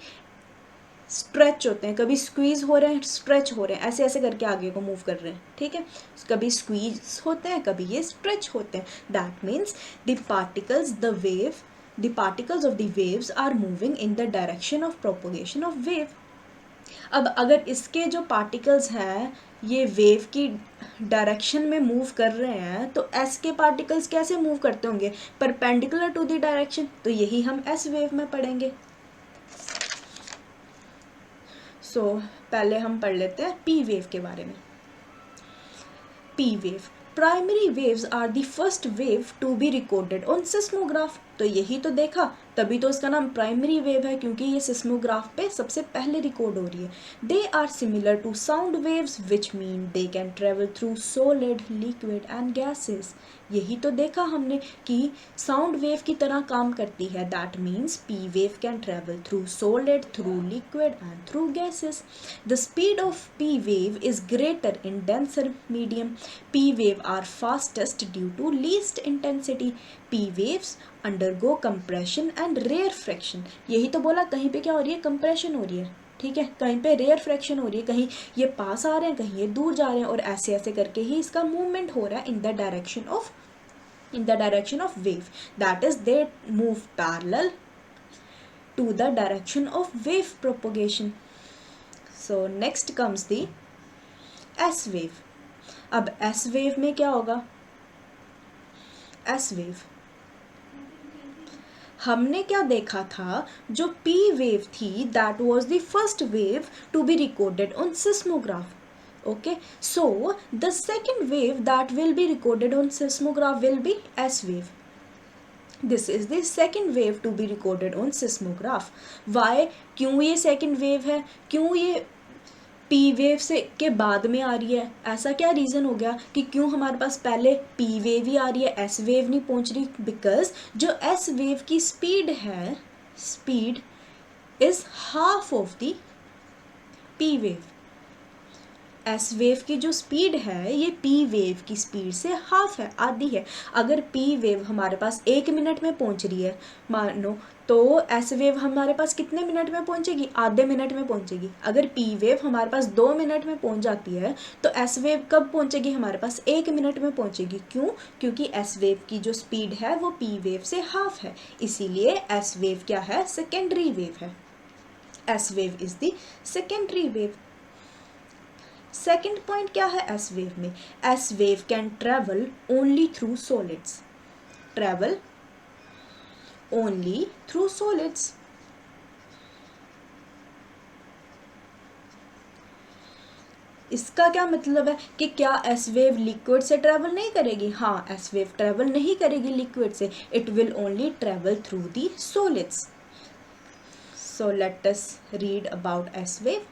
स्ट्रेच होते हैं, कभी स्क्वीज हो रहे हैं, स्ट्रेच हो रहे हैं, ऐसे ऐसे करके आगे को मूव कर रहे हैं. ठीक है, कभी स्क्वीज होते हैं, कभी ये स्ट्रेच होते हैं. That means the particles of the waves are moving in the direction of propagation of wave. अब अगर इसके जो पार्टिकल्स हैं ये वेव की डायरेक्शन में मूव कर रहे हैं तो एस के पार्टिकल्स कैसे मूव करते होंगे? Perpendicular to the direction. तो यही हम एस वेव में पढ़ेंगे. सो पहले हम पढ़ लेते हैं पी वेव के बारे में. P wave, primary waves are the first wave to be recorded on seismograph. तो यही तो देखा, तभी तो इसका नाम प्राइमरी वेव है, क्योंकि ये सिस्मोग्राफ पे सबसे पहले रिकॉर्ड हो रही है. They are similar to sound waves which mean they can travel through solid, liquid and gases. यही तो देखा हमने कि साउंड वेव की तरह काम करती है. That means P wave can travel through solid, through liquid and through gases. The speed of P wave is greater in denser medium. P wave are fastest due to least intensity. P waves undergo compression and rarefaction. यही तो बोला, कहीं पे क्या हो रही है? Compression हो रही है. ठीक है, कहीं पे रेयर फ्रैक्शन हो रही है, कहीं ये पास आ रहे हैं, कहीं ये दूर जा रहे हैं, और ऐसे ऐसे करके ही इसका मूवमेंट हो रहा है in the direction of wave. That is they move parallel to the direction of wave propagation. So next comes the S wave. अब एस वेव में क्या होगा? एस वेव हमने क्या देखा था, जो पी वेव थी that was the first wave to be recorded on seismograph. Okay, so the second wave that will be recorded on seismograph will be S wave. This is the second wave to be recorded on seismograph. Why? क्यों ये second wave है, क्यों ये P wave से के बाद में आ रही है, ऐसा क्या रीज़न हो गया कि क्यों हमारे पास पहले P wave ही आ रही है, S wave नहीं पहुंच रही? बिकॉज जो S wave की स्पीड है, speed is half of the P wave. S wave की जो स्पीड है ये पी वेव की स्पीड से हाफ है, आधी है. अगर पी वेव हमारे पास 1 मिनट में पहुंच रही है मानो, तो एस वेव हमारे पास कितने मिनट में पहुंचेगी? आधे मिनट में पहुंचेगी. अगर पी वेव हमारे पास 2 मिनट में पहुंच जाती है तो एस वेव कब पहुंचेगी? हमारे पास 1 मिनट में पहुंचेगी. क्यों? क्योंकि एस वेव की जो स्पीड है वो पी वेव से हाफ है, इसीलिए एस वेव क्या है? सेकेंडरी वेव है. S wave is the secondary wave. Second point क्या है एस वेव में? S wave can travel only through solids. Travel only through solids. इसका क्या मतलब है कि क्या एस वेव लिक्विड से ट्रेवल नहीं करेगी? हाँ, एस वेव ट्रेवल नहीं करेगी लिक्विड से. It will only travel through the solids. So let us read about S wave.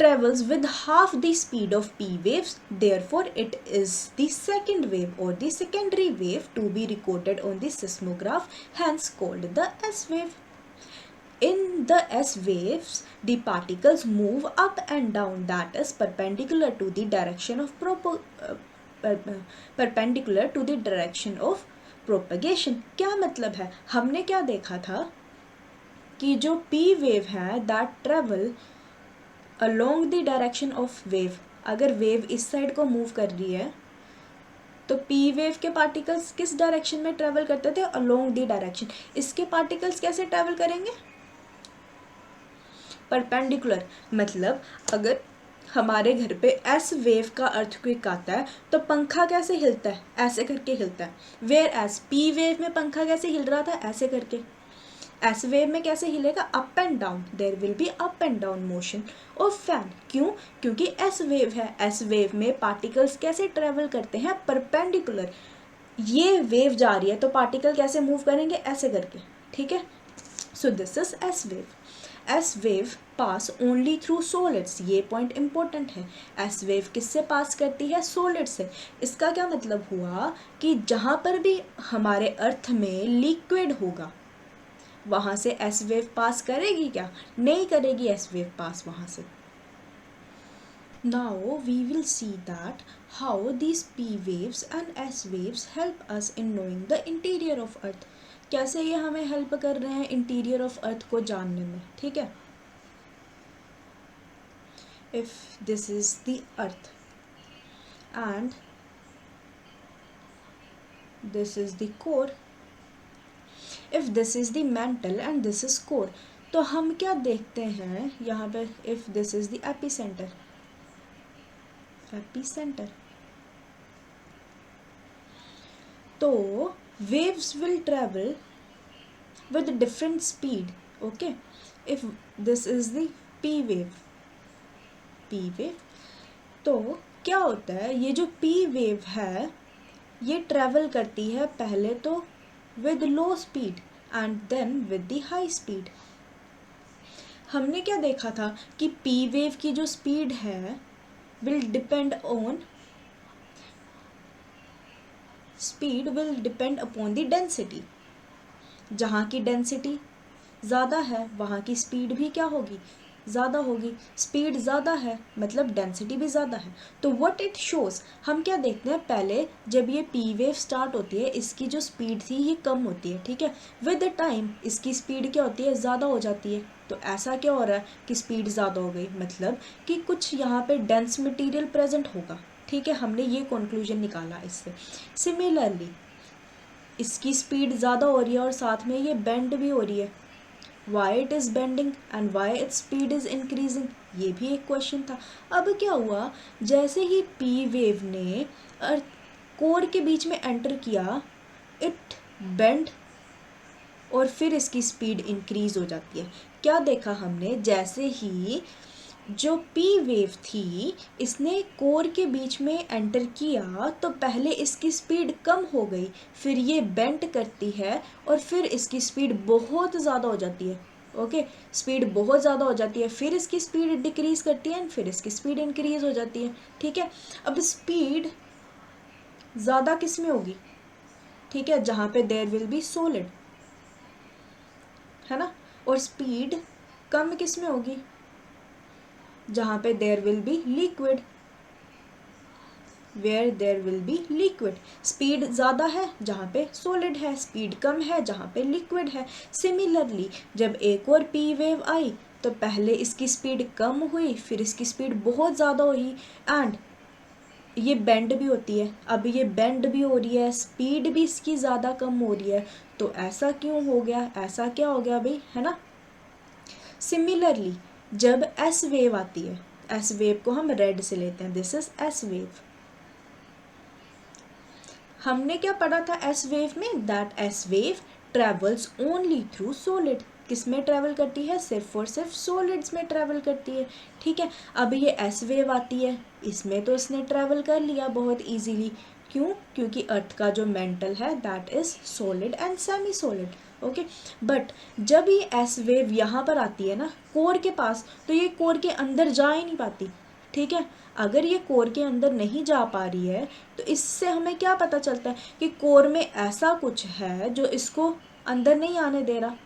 Travels with half the speed of P waves, therefore it is the second wave or the secondary wave to be recorded on the seismograph, hence called the S wave. In the S waves, the particles move up and down, that is perpendicular to the direction of perpendicular to the direction of propagation. क्या मतलब है? हमने क्या देखा था कि जो P wave है that travel along the direction of wave. अगर वेव इस साइड को मूव कर रही है तो पी वेव के पार्टिकल्स किस डायरेक्शन में ट्रेवल करते थे? Along the direction. इसके पार्टिकल्स कैसे ट्रेवल करेंगे? परपेंडिकुलर. मतलब अगर हमारे घर पे एस वेव का अर्थक्वेक आता है तो पंखा कैसे हिलता है? ऐसे करके हिलता है. वेयर एज पी वेव में पंखा कैसे हिल रहा था? ऐसे करके. एस वेव में कैसे हिलेगा? Up and down. There will be up and down motion of fan. क्यों? क्योंकि एस वेव है. एस वेव में पार्टिकल्स कैसे ट्रेवल करते हैं? परपेंडिकुलर. ये वेव जा रही है तो पार्टिकल कैसे मूव करेंगे? ऐसे करके. ठीक है. So this is S wave. S wave pass only through solids. ये पॉइंट इंपॉर्टेंट है. एस वेव किससे पास करती है? सॉलिड से. इसका क्या मतलब हुआ कि जहाँ पर भी हमारे अर्थ में लिक्विड होगा वहाँ से एस वेव पास करेगी क्या? नहीं करेगी एस वेव पास वहाँ से. Now we will see that how these P waves and S waves help us in knowing the interior of earth. कैसे ये हमें हेल्प कर रहे हैं इंटीरियर ऑफ अर्थ को जानने में. ठीक है. If this is the earth and this is the core, if this is the mantle and this is core, तो हम क्या देखते हैं यहाँ पे? If this is the epicenter, epicenter, तो waves will travel with different speed. Okay. If this is the P wave, P wave, तो क्या होता है? ये जो पी वेव है ये ट्रेवल करती है पहले तो with low speed and then with the high speed. हमने क्या देखा था कि P wave की जो स्पीड है will depend upon the density. जहाँ की डेंसिटी ज़्यादा है वहाँ की स्पीड भी क्या होगी? ज़्यादा होगी. स्पीड ज़्यादा है मतलब डेंसिटी भी ज़्यादा है. तो व्हाट इट शोज़, हम क्या देखते हैं? पहले जब ये पी वेव स्टार्ट होती है इसकी जो स्पीड थी ये कम होती है. ठीक है. विद द टाइम इसकी स्पीड क्या होती है? ज़्यादा हो जाती है. तो ऐसा क्या हो रहा है कि स्पीड ज़्यादा हो गई? मतलब कि कुछ यहाँ पे डेंस मटीरियल प्रेजेंट होगा. ठीक है. हमने ये कंक्लूजन निकाला इससे. सिमिलरली इसकी स्पीड ज़्यादा हो रही है और साथ में ये बेंड भी हो रही है. Why it is bending and why its speed is increasing, ये भी एक क्वेश्चन था. अब क्या हुआ? जैसे ही पी वेव ने कोर के बीच में एंटर किया, इट बेंड और फिर इसकी स्पीड इंक्रीज हो जाती है। क्या देखा हमने, जैसे ही जो पी वेव थी इसने कोर के बीच में एंटर किया तो पहले इसकी स्पीड कम हो गई, फिर ये बेंड करती है और फिर इसकी स्पीड बहुत ज़्यादा हो जाती है। ओके, स्पीड बहुत ज़्यादा हो जाती है, फिर इसकी स्पीड डिक्रीज करती है, फिर इसकी स्पीड इंक्रीज हो जाती है। ठीक है, अब स्पीड ज़्यादा किस में होगी, ठीक है, जहाँ पे देयर विल बी सॉलिड, है ना, और स्पीड कम किस में होगी, जहाँ पे there will be liquid, where there will be liquid. Speed ज़्यादा है जहाँ पे सॉलिड है, स्पीड कम है जहाँ पे लिक्विड है। सिमिलरली जब एक और पी वेव आई तो पहले इसकी स्पीड कम हुई, फिर इसकी स्पीड बहुत ज़्यादा हुई, एंड ये बेंड भी होती है। अब ये बेंड भी हो रही है, स्पीड भी इसकी ज़्यादा कम हो रही है, तो ऐसा क्यों हो गया, ऐसा क्या हो गया भाई, है ना। सिमिलरली जब एस वेव आती है, एस वेव को हम रेड से लेते हैं, दिस इज एस वेव। हमने क्या पढ़ा था एस वेव में, that S wave travels only through solid. किस में ट्रेवल करती है, सिर्फ और सिर्फ सॉलिड्स में ट्रेवल करती है। ठीक है, अब ये एस वेव आती है, इसमें तो इसने ट्रेवल कर लिया बहुत इजीली। क्यों, क्योंकि अर्थ का जो मेंटल है that is solid and semi solid. Okay, but जब ये एस वेव यहाँ पर आती है ना कोर के पास, तो ये कोर के अंदर जा ही नहीं पाती। ठीक है, अगर ये कोर के अंदर नहीं जा पा रही है तो इससे हमें क्या पता चलता है कि कोर में ऐसा कुछ है जो इसको अंदर नहीं आने दे रहा,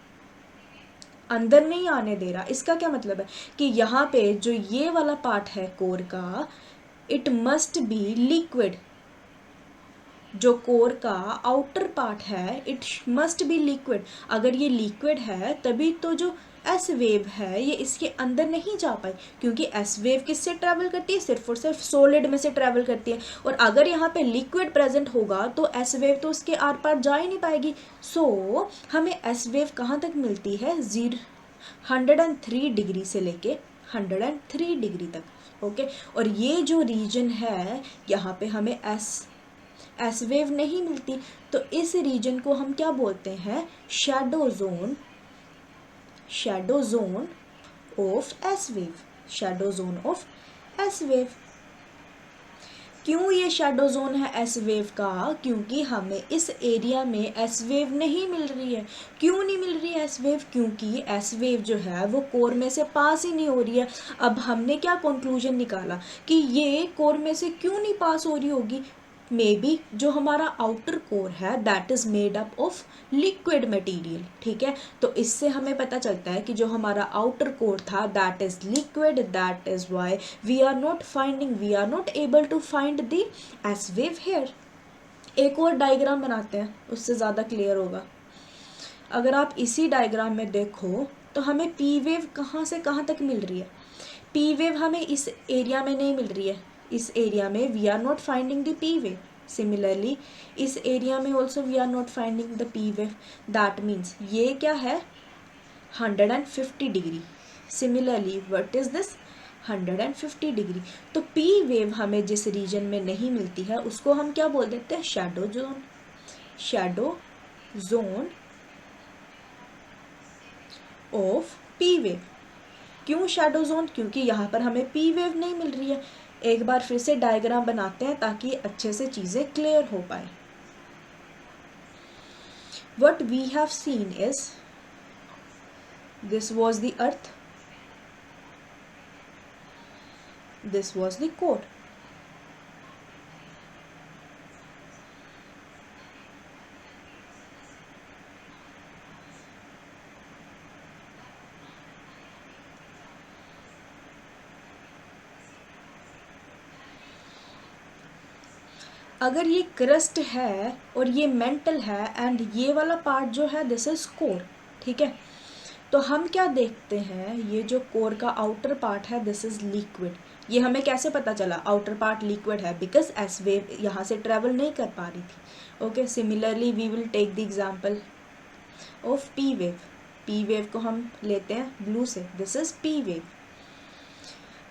अंदर नहीं आने दे रहा। इसका क्या मतलब है कि यहाँ पे जो ये वाला पार्ट है कोर का, इट मस्ट बी लिक्विड। जो कोर का आउटर पार्ट है इट मस्ट बी लिक्विड। अगर ये लिक्विड है तभी तो जो एस वेव है ये इसके अंदर नहीं जा पाई, क्योंकि एस वेव किससे ट्रैवल करती है, सिर्फ और सिर्फ सॉलिड में से ट्रैवल करती है। और अगर यहाँ पे लिक्विड प्रेजेंट होगा तो एस वेव तो उसके आर पार जा ही नहीं पाएगी। सो हमें एस वेव कहाँ तक मिलती है, 103 डिग्री से लेके 103 डिग्री तक। ओके, और ये जो रीजन है यहाँ पे हमें एस वेव नहीं मिलती, तो इस रीजन को हम क्या बोलते हैं, shadow zone, shadow zone of S wave, shadow zone of S wave. क्यों ये शैडो जोन है एस वेव का, क्योंकि हमें इस एरिया में एस वेव नहीं मिल रही है। क्यों नहीं मिल रही है एस वेव, क्योंकि एस वेव जो है वो कोर में से पास ही नहीं हो रही है। अब हमने क्या कंक्लूजन निकाला कि ये कोर में से क्यों नहीं पास हो रही होगी, मे बी जो हमारा आउटर कोर है that is made up of liquid material. ठीक है, तो इससे हमें पता चलता है कि जो हमारा आउटर कोर था that is liquid, that is why we are not able to find the S wave here. एक और डायग्राम बनाते हैं, उससे ज़्यादा क्लियर होगा। अगर आप इसी डायग्राम में देखो तो हमें पी वेव कहाँ से कहाँ तक मिल रही है। पी वेव हमें इस एरिया में नहीं मिल रही है, इस एरिया में we are not finding the P wave. Similarly इस एरिया में also we are not finding the P wave. That means ये क्या है, 150 degree. Similarly what is this, 150 degree. तो पी वेव हमें जिस रीजन में नहीं मिलती है उसको हम क्या बोल देते हैं, shadow zone, shadow zone of P wave. क्यों शैडो जोन, क्योंकि यहाँ पर हमें पी वेव नहीं मिल रही है। एक बार फिर से डायग्राम बनाते हैं ताकि अच्छे से चीज़ें क्लियर हो पाए। What we have seen is this was the earth, this was the core. अगर ये क्रस्ट है और ये मेंटल है एंड ये वाला पार्ट जो है दिस इज कोर। ठीक है, तो हम क्या देखते हैं, ये जो कोर का आउटर पार्ट है दिस इज लिक्विड। ये हमें कैसे पता चला आउटर पार्ट लिक्विड है, बिकॉज एस वेव यहाँ से ट्रेवल नहीं कर पा रही थी। Okay, similarly we will take the example of P wave. P wave को हम लेते हैं ब्लू से, दिस इज पी वेव।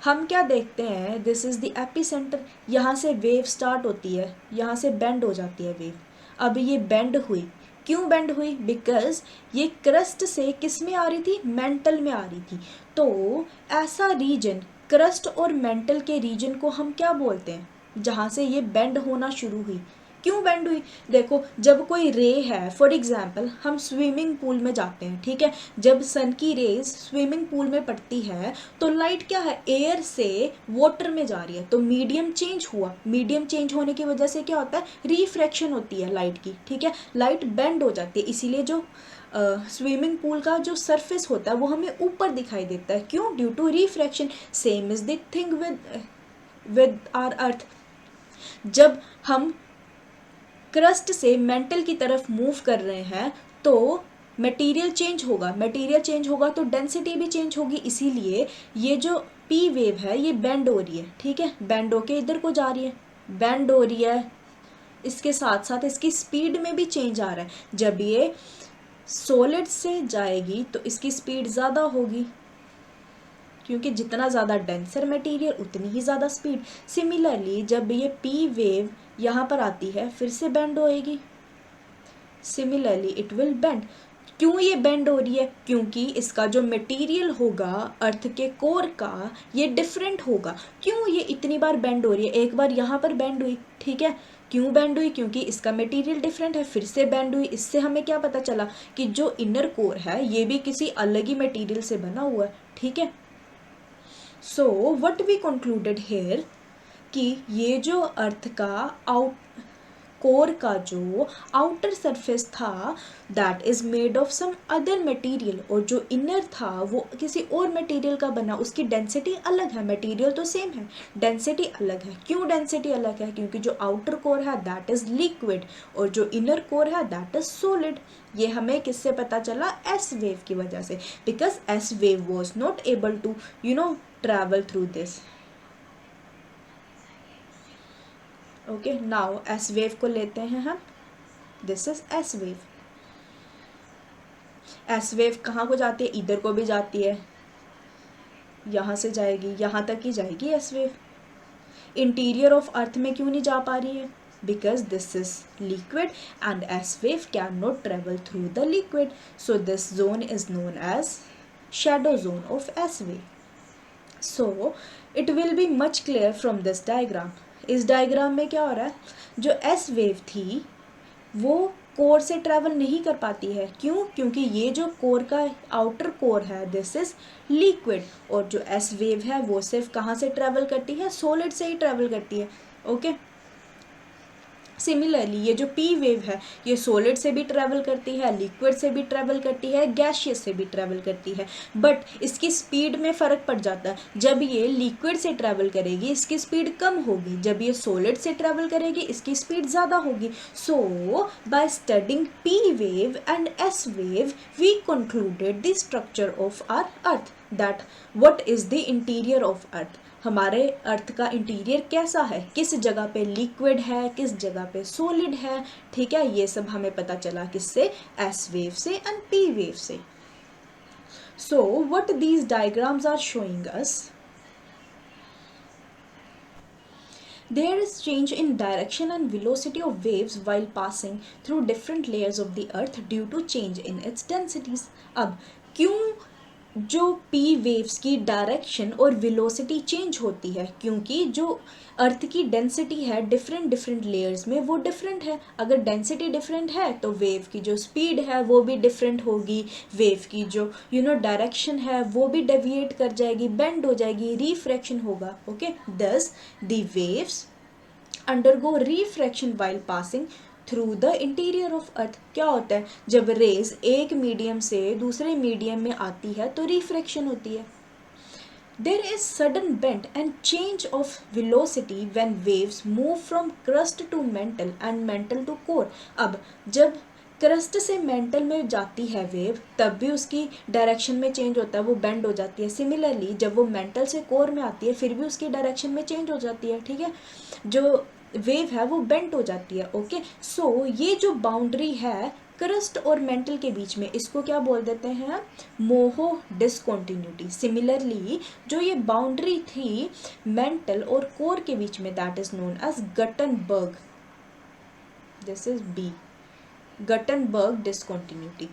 हम क्या देखते हैं, दिस इज़ द एपिसेंटर। यहाँ से वेव स्टार्ट होती है, यहाँ से बेंड हो जाती है वेव। अब ये बेंड हुई, क्यों बेंड हुई? बिकॉज ये क्रस्ट से किस में आ रही थी? मेंटल में आ रही थी। तो ऐसा रीजन, क्रस्ट और मेंटल के रीजन को हम क्या बोलते हैं? जहाँ से ये बेंड होना शुरू हुई। क्यों बेंड हुई? देखो, जब कोई रे है, फॉर एग्जाम्पल हम स्विमिंग पूल में जाते हैं, ठीक है, जब सन की रेज स्विमिंग पूल में पड़ती है तो लाइट क्या है? एयर से वाटर में जा रही है, तो मीडियम चेंज हुआ। मीडियम चेंज होने की वजह से क्या होता है? रिफ्रैक्शन होती है लाइट की, ठीक है, लाइट बेंड हो जाती है। इसीलिए जो स्विमिंग पूल का जो सरफेस होता है वो हमें ऊपर दिखाई देता है। क्यों? Due to refraction. Same is the thing with our earth. जब हम क्रस्ट से मेंटल की तरफ मूव कर रहे हैं तो मटेरियल चेंज होगा। मटेरियल चेंज होगा तो डेंसिटी भी चेंज होगी। इसीलिए ये जो पी वेव है ये बेंड हो रही है, ठीक है, बेंड होके इधर को जा रही है, बेंड हो रही है। इसके साथ साथ इसकी स्पीड में भी चेंज आ रहा है। जब ये सॉलिड से जाएगी तो इसकी स्पीड ज़्यादा होगी, क्योंकि जितना ज़्यादा डेंसर मटेरियल उतनी ही ज़्यादा स्पीड। सिमिलरली जब ये पी वेव यहाँ पर आती है फिर से बेंड होएगी। Similarly it will bend. क्यों ये बेंड हो रही है? क्योंकि इसका जो मटेरियल होगा अर्थ के कोर का ये डिफरेंट होगा। क्यों ये इतनी बार बेंड हो रही है? एक बार यहाँ पर बेंड हुई, ठीक है, क्यों बेंड हुई? क्योंकि इसका मटेरियल डिफरेंट है, फिर से बेंड हुई। इससे हमें क्या पता चला कि जो इनर कोर है ये भी किसी अलग ही मटेरियल से बना हुआ है, ठीक है। So what we concluded here कि ये जो अर्थ का कोर का जो आउटर सरफेस था that is made of some other material, और जो इनर था वो किसी और मटेरियल का बना। उसकी डेंसिटी अलग है, मटेरियल तो सेम है, डेंसिटी अलग है। क्यों डेंसिटी अलग है? क्योंकि जो आउटर कोर है दैट इज लिक्विड और जो इनर कोर है दैट इज सॉलिड। ये हमें किससे पता चला? एस वेव की वजह से, because S wave was not able to travel through this. Okay, now S wave को लेते हैं हम। This is S wave. S wave कहाँ को जाती है? इधर को भी जाती है, यहाँ से जाएगी, यहाँ तक ही जाएगी S wave. Interior of earth में क्यों नहीं जा पा रही है? Because this is liquid and S wave cannot travel through the liquid, so this zone is known as shadow zone of S wave. So it will be much clear from this diagram. इस diagram में क्या हो रहा है? जो S wave थी वो core से ट्रैवल नहीं कर पाती है। क्यों? क्योंकि ये जो कोर का आउटर कोर है दिस इज लिक्विड, और जो एस वेव है वो सिर्फ कहाँ से ट्रैवल करती है? सॉलिड से ही ट्रैवल करती है। ओके, सिमिलरली ये जो पी वेव है ये सॉलिड से भी ट्रैवल करती है, लिक्विड से भी ट्रैवल करती है, गैशियस से भी ट्रैवल करती है, बट इसकी स्पीड में फ़र्क पड़ जाता है। जब ये लिक्विड से ट्रैवल करेगी इसकी स्पीड कम होगी, जब ये सॉलिड से ट्रैवल करेगी इसकी स्पीड ज़्यादा होगी। So by studying P wave and S wave we concluded the structure of our earth, that what is the interior of earth. हमारे अर्थ का इंटीरियर कैसा है, किस जगह पे लिक्विड है, किस जगह पे सॉलिड है, ठीक है, ये सब हमें पता चला किससे? एस वेव से एंड पी वेव से। So what these diagrams are showing us, there is change in direction and velocity of waves while passing through different layers of the earth due to change in its densities। अब क्यों जो P waves की direction और velocity change होती है? क्योंकि जो अर्थ की डेंसिटी है डिफरेंट डिफरेंट लेयर्स में वो डिफरेंट है। अगर डेंसिटी डिफरेंट है तो वेव की जो स्पीड है वो भी डिफरेंट होगी, वेव की जो डायरेक्शन है वो भी डेविएट कर जाएगी, बेंड हो जाएगी, रिफ्रैक्शन होगा। ओके, दस the waves undergo refraction while passing through the interior of अर्थ। क्या होता है? जब रेज एक मीडियम से दूसरे मीडियम में आती है तो रिफ्रैक्शन होती है। There is sudden bend and change of velocity when waves move from crust to mantle and mantle to core. अब जब क्रस्ट से मेंटल में जाती है वेव तब भी उसकी डायरेक्शन में चेंज होता है, वो बेंड हो जाती है। सिमिलरली जब वो मेंटल से कोर में आती है फिर भी उसकी डायरेक्शन में चेंज हो जाती है, ठीक है, जो वेव है वो बेंड हो जाती है। ओके, सो ये जो बाउंड्री है क्रस्ट और मेंटल के बीच में इसको क्या बोल देते हैं? मोहो डिसकॉन्टिन्यूटी। सिमिलरली जो ये बाउंड्री थी मेंटल और कोर के बीच में that is known as Gutenberg. This is be, Gutenberg discontinuity.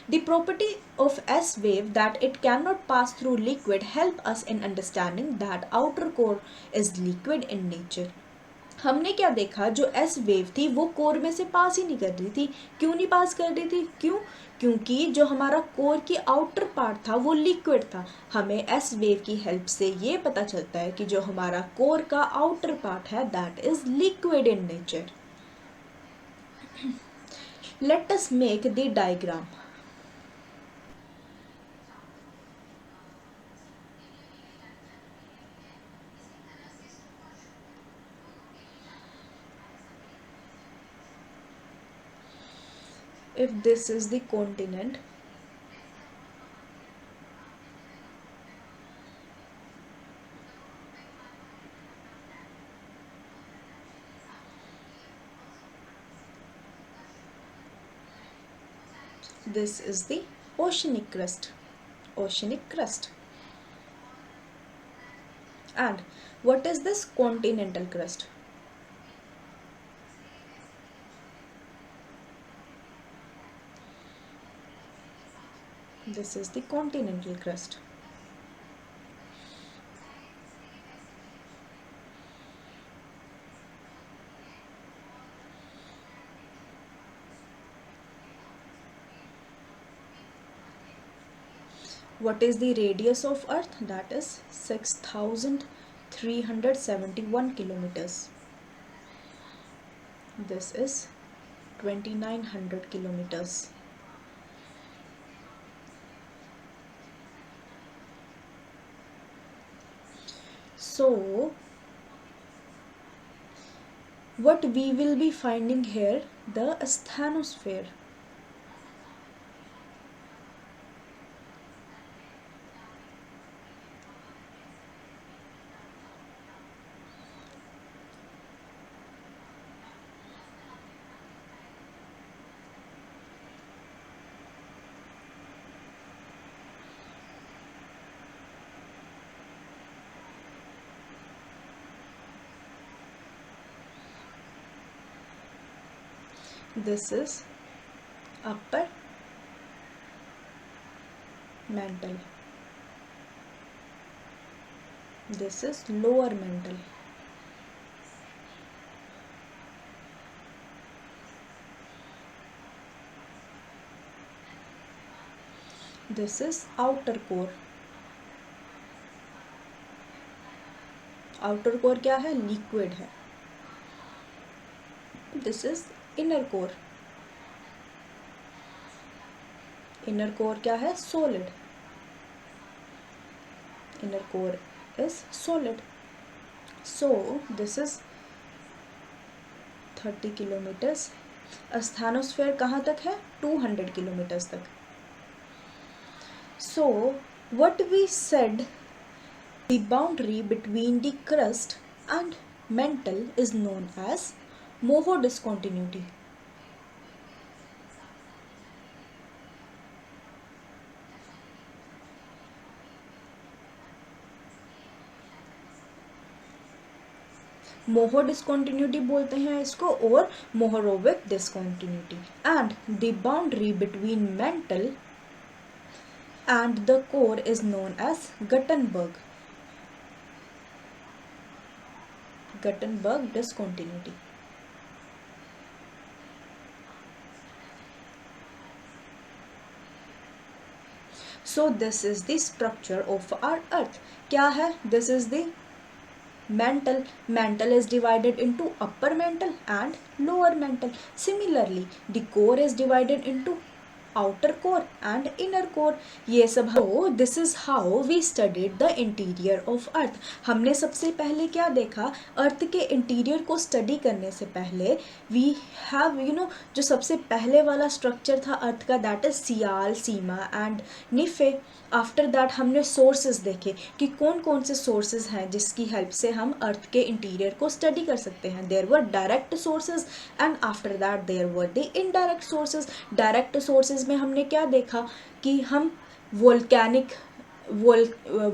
The property of S wave that it cannot pass through liquid help us in understanding that outer core is liquid in nature. हमने क्या देखा, जो S wave थी वो core में से पास ही नहीं कर रही थी. क्यों नहीं पास कर रही थी? क्योंकि जो हमारा कोर की आउटर पार्ट था वो लिक्विड था. हमें एस वेव की हेल्प से ये पता चलता है कि जो हमारा कोर का आउटर पार्ट है that is liquid in nature. Let us make the diagram. If this is the continent, this is the oceanic crust. And what is this continental crust? This is the continental crust. What is the radius of Earth? That is 6,371 kilometers. This is 2,900 kilometers. So, what we will be finding here, the asthenosphere. This is upper mantle. This is lower mantle. This is outer core. Outer core क्या है? Liquid है. This is inner core. Inner core क्या है? Solid. Inner core is solid. So this is 30 kilometers. asthenosphere कहाँ तक है? 200 kilometers तक. So what we said, the boundary between the crust and mantle is known as Moho discontinuity. Moho discontinuity बोलते हैं इसको, और Mohorovicic discontinuity. And the boundary between mantle and the core is known as Gutenberg discontinuity. So this is the structure of our earth. क्या है? This is the mantle. Mantle is divided into upper mantle and lower mantle. Similarly, the core is divided into outer core and inner core. ये सब हो. This is how we studied the interior of earth. हमने सबसे पहले क्या देखा? अर्थ के interior को स्टडी करने से पहले we have जो सबसे पहले वाला स्ट्रक्चर था अर्थ का, that is sial, sima and nife. After that हमने सोर्सेज देखे कि कौन कौन से सोर्सेज हैं जिसकी हेल्प से हम अर्थ के इंटीरियर को स्टडी कर सकते हैं. There were direct sources and after that there were the indirect sources. Direct sources में हमने क्या देखा कि हम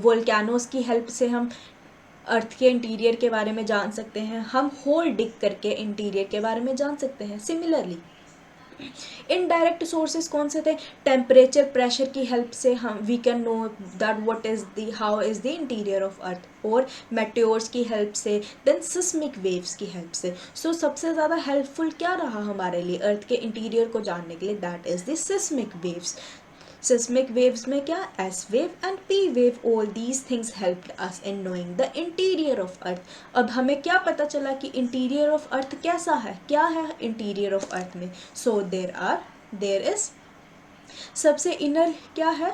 वोल्केनोस की हेल्प से हम अर्थ के इंटीरियर के बारे में जान सकते हैं. हम होल डिग करके इंटीरियर के बारे में जान सकते हैं. सिमिलरली इनडायरेक्ट सोर्सेज कौन से थे? टेम्परेचर प्रेशर की हेल्प से हम we can know that what is the how is the interior of earth, और मेटेओर्स की हेल्प से, देन सिस्मिक वेव्स की हेल्प से. सो सबसे ज़्यादा हेल्पफुल क्या रहा हमारे लिए अर्थ के इंटीरियर को जानने के लिए? That is the seismic waves. Seismic waves में क्या? S wave and P wave, all these things helped us in knowing the interior of earth. अब हमें क्या पता चला कि interior of earth कैसा है, क्या है interior of earth में? So there is सबसे inner क्या है?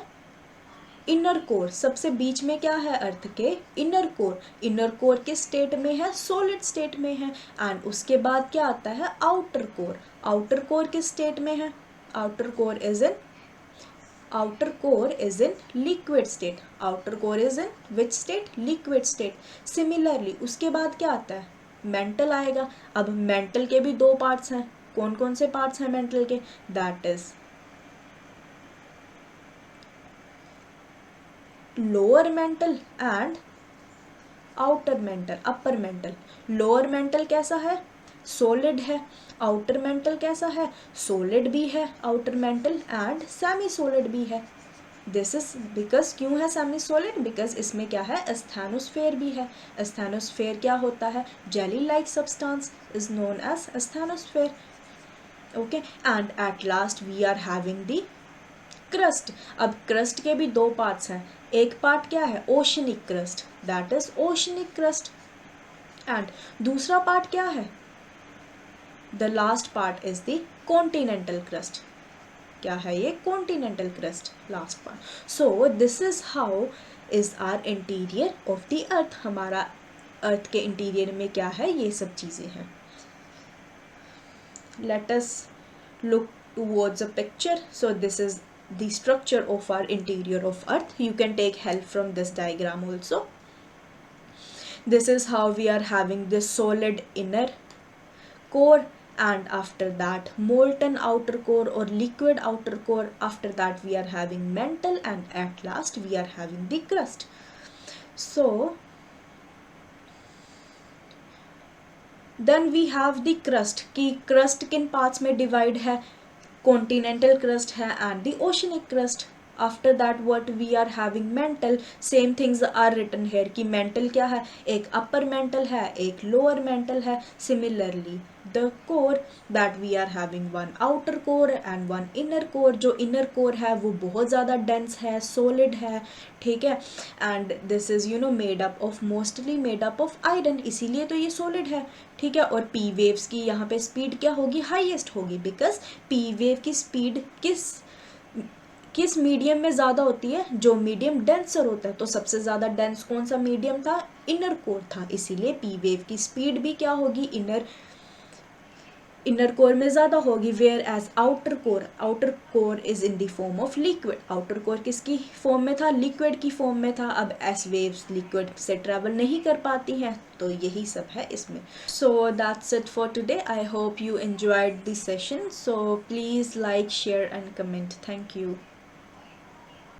Inner core. सबसे बीच में क्या है अर्थ के? Inner core. इनर कोर किस स्टेट में है? सॉलिड स्टेट में है. एंड उसके बाद क्या आता है? Outer core. आउटर कोर किस स्टेट में है? Outer core is in liquid state. outer core is in which state? liquid state. similarly उसके बाद क्या आता है? मेंटल आएगा. अब मेंटल के भी दो पार्ट्स हैं. कौन कौन से पार्ट्स हैं मेंटल के? That is lower mental and outer mental, upper mantle. Lower mental कैसा है? सॉलिड है. आउटर मेंटल कैसा है? सॉलिड भी है outer mental, and semi solid भी है. दिस इज बिकॉज, क्यों है सेमी सॉलिड? बिकॉज इसमें क्या है? एस्थेनोस्फेयर भी है. एस्थेनोस्फेयर क्या होता है? Jelly like substance is known as asthenosphere. Okay, and at last we are having the crust. अब क्रस्ट के भी दो पार्ट्स हैं. एक पार्ट क्या है? Oceanic crust, that is oceanic crust. And दूसरा पार्ट क्या है? The last part is the continental crust. क्या है ये? Continental crust, last part. So this is how is our interior of the earth. हमारा अर्थ के इंटीरियर में क्या है? ये सब चीज़ें हैं. Let us look towards a picture. So this is the structure of our interior of earth. You can take help from this diagram also. This is how we are having this solid inner core, and after that molten outer core or liquid outer core. After that we are having mantle, and at last we are having the crust. So then we have the crust. की crust किन parts में divide है? Continental crust है and the oceanic crust. After that what we are having mantle. Same things are written here कि mantle क्या है? एक upper mantle है, एक लोअर मेंटल है. Similarly the core, that we are having one outer core and one inner core. जो inner core है वो बहुत ज़्यादा डेंस है, सॉलिड है, ठीक है. And this is made up of, mostly made up of iron, इसीलिए तो ये सॉलिड है, ठीक है. और पी वेव्स की यहाँ पे स्पीड क्या होगी? हाईएस्ट होगी, बिकॉज पी वेव की स्पीड किस मीडियम में ज़्यादा होती है? जो मीडियम डेंसर होता है. तो सबसे ज़्यादा डेंस कौन सा मीडियम था? इनर कोर था. इसीलिए पी वेव की स्पीड भी क्या होगी? इनर कोर में ज़्यादा होगी. Whereas outer core is in the form of liquid. Outer core किसकी फॉर्म में था? लिक्विड की फॉर्म में था. अब एस वेव्स लिक्विड से ट्रेवल नहीं कर पाती हैं, तो यही सब है इसमें. So that's it for today. I hope you enjoyed this session. So please like, share and comment. Thank you.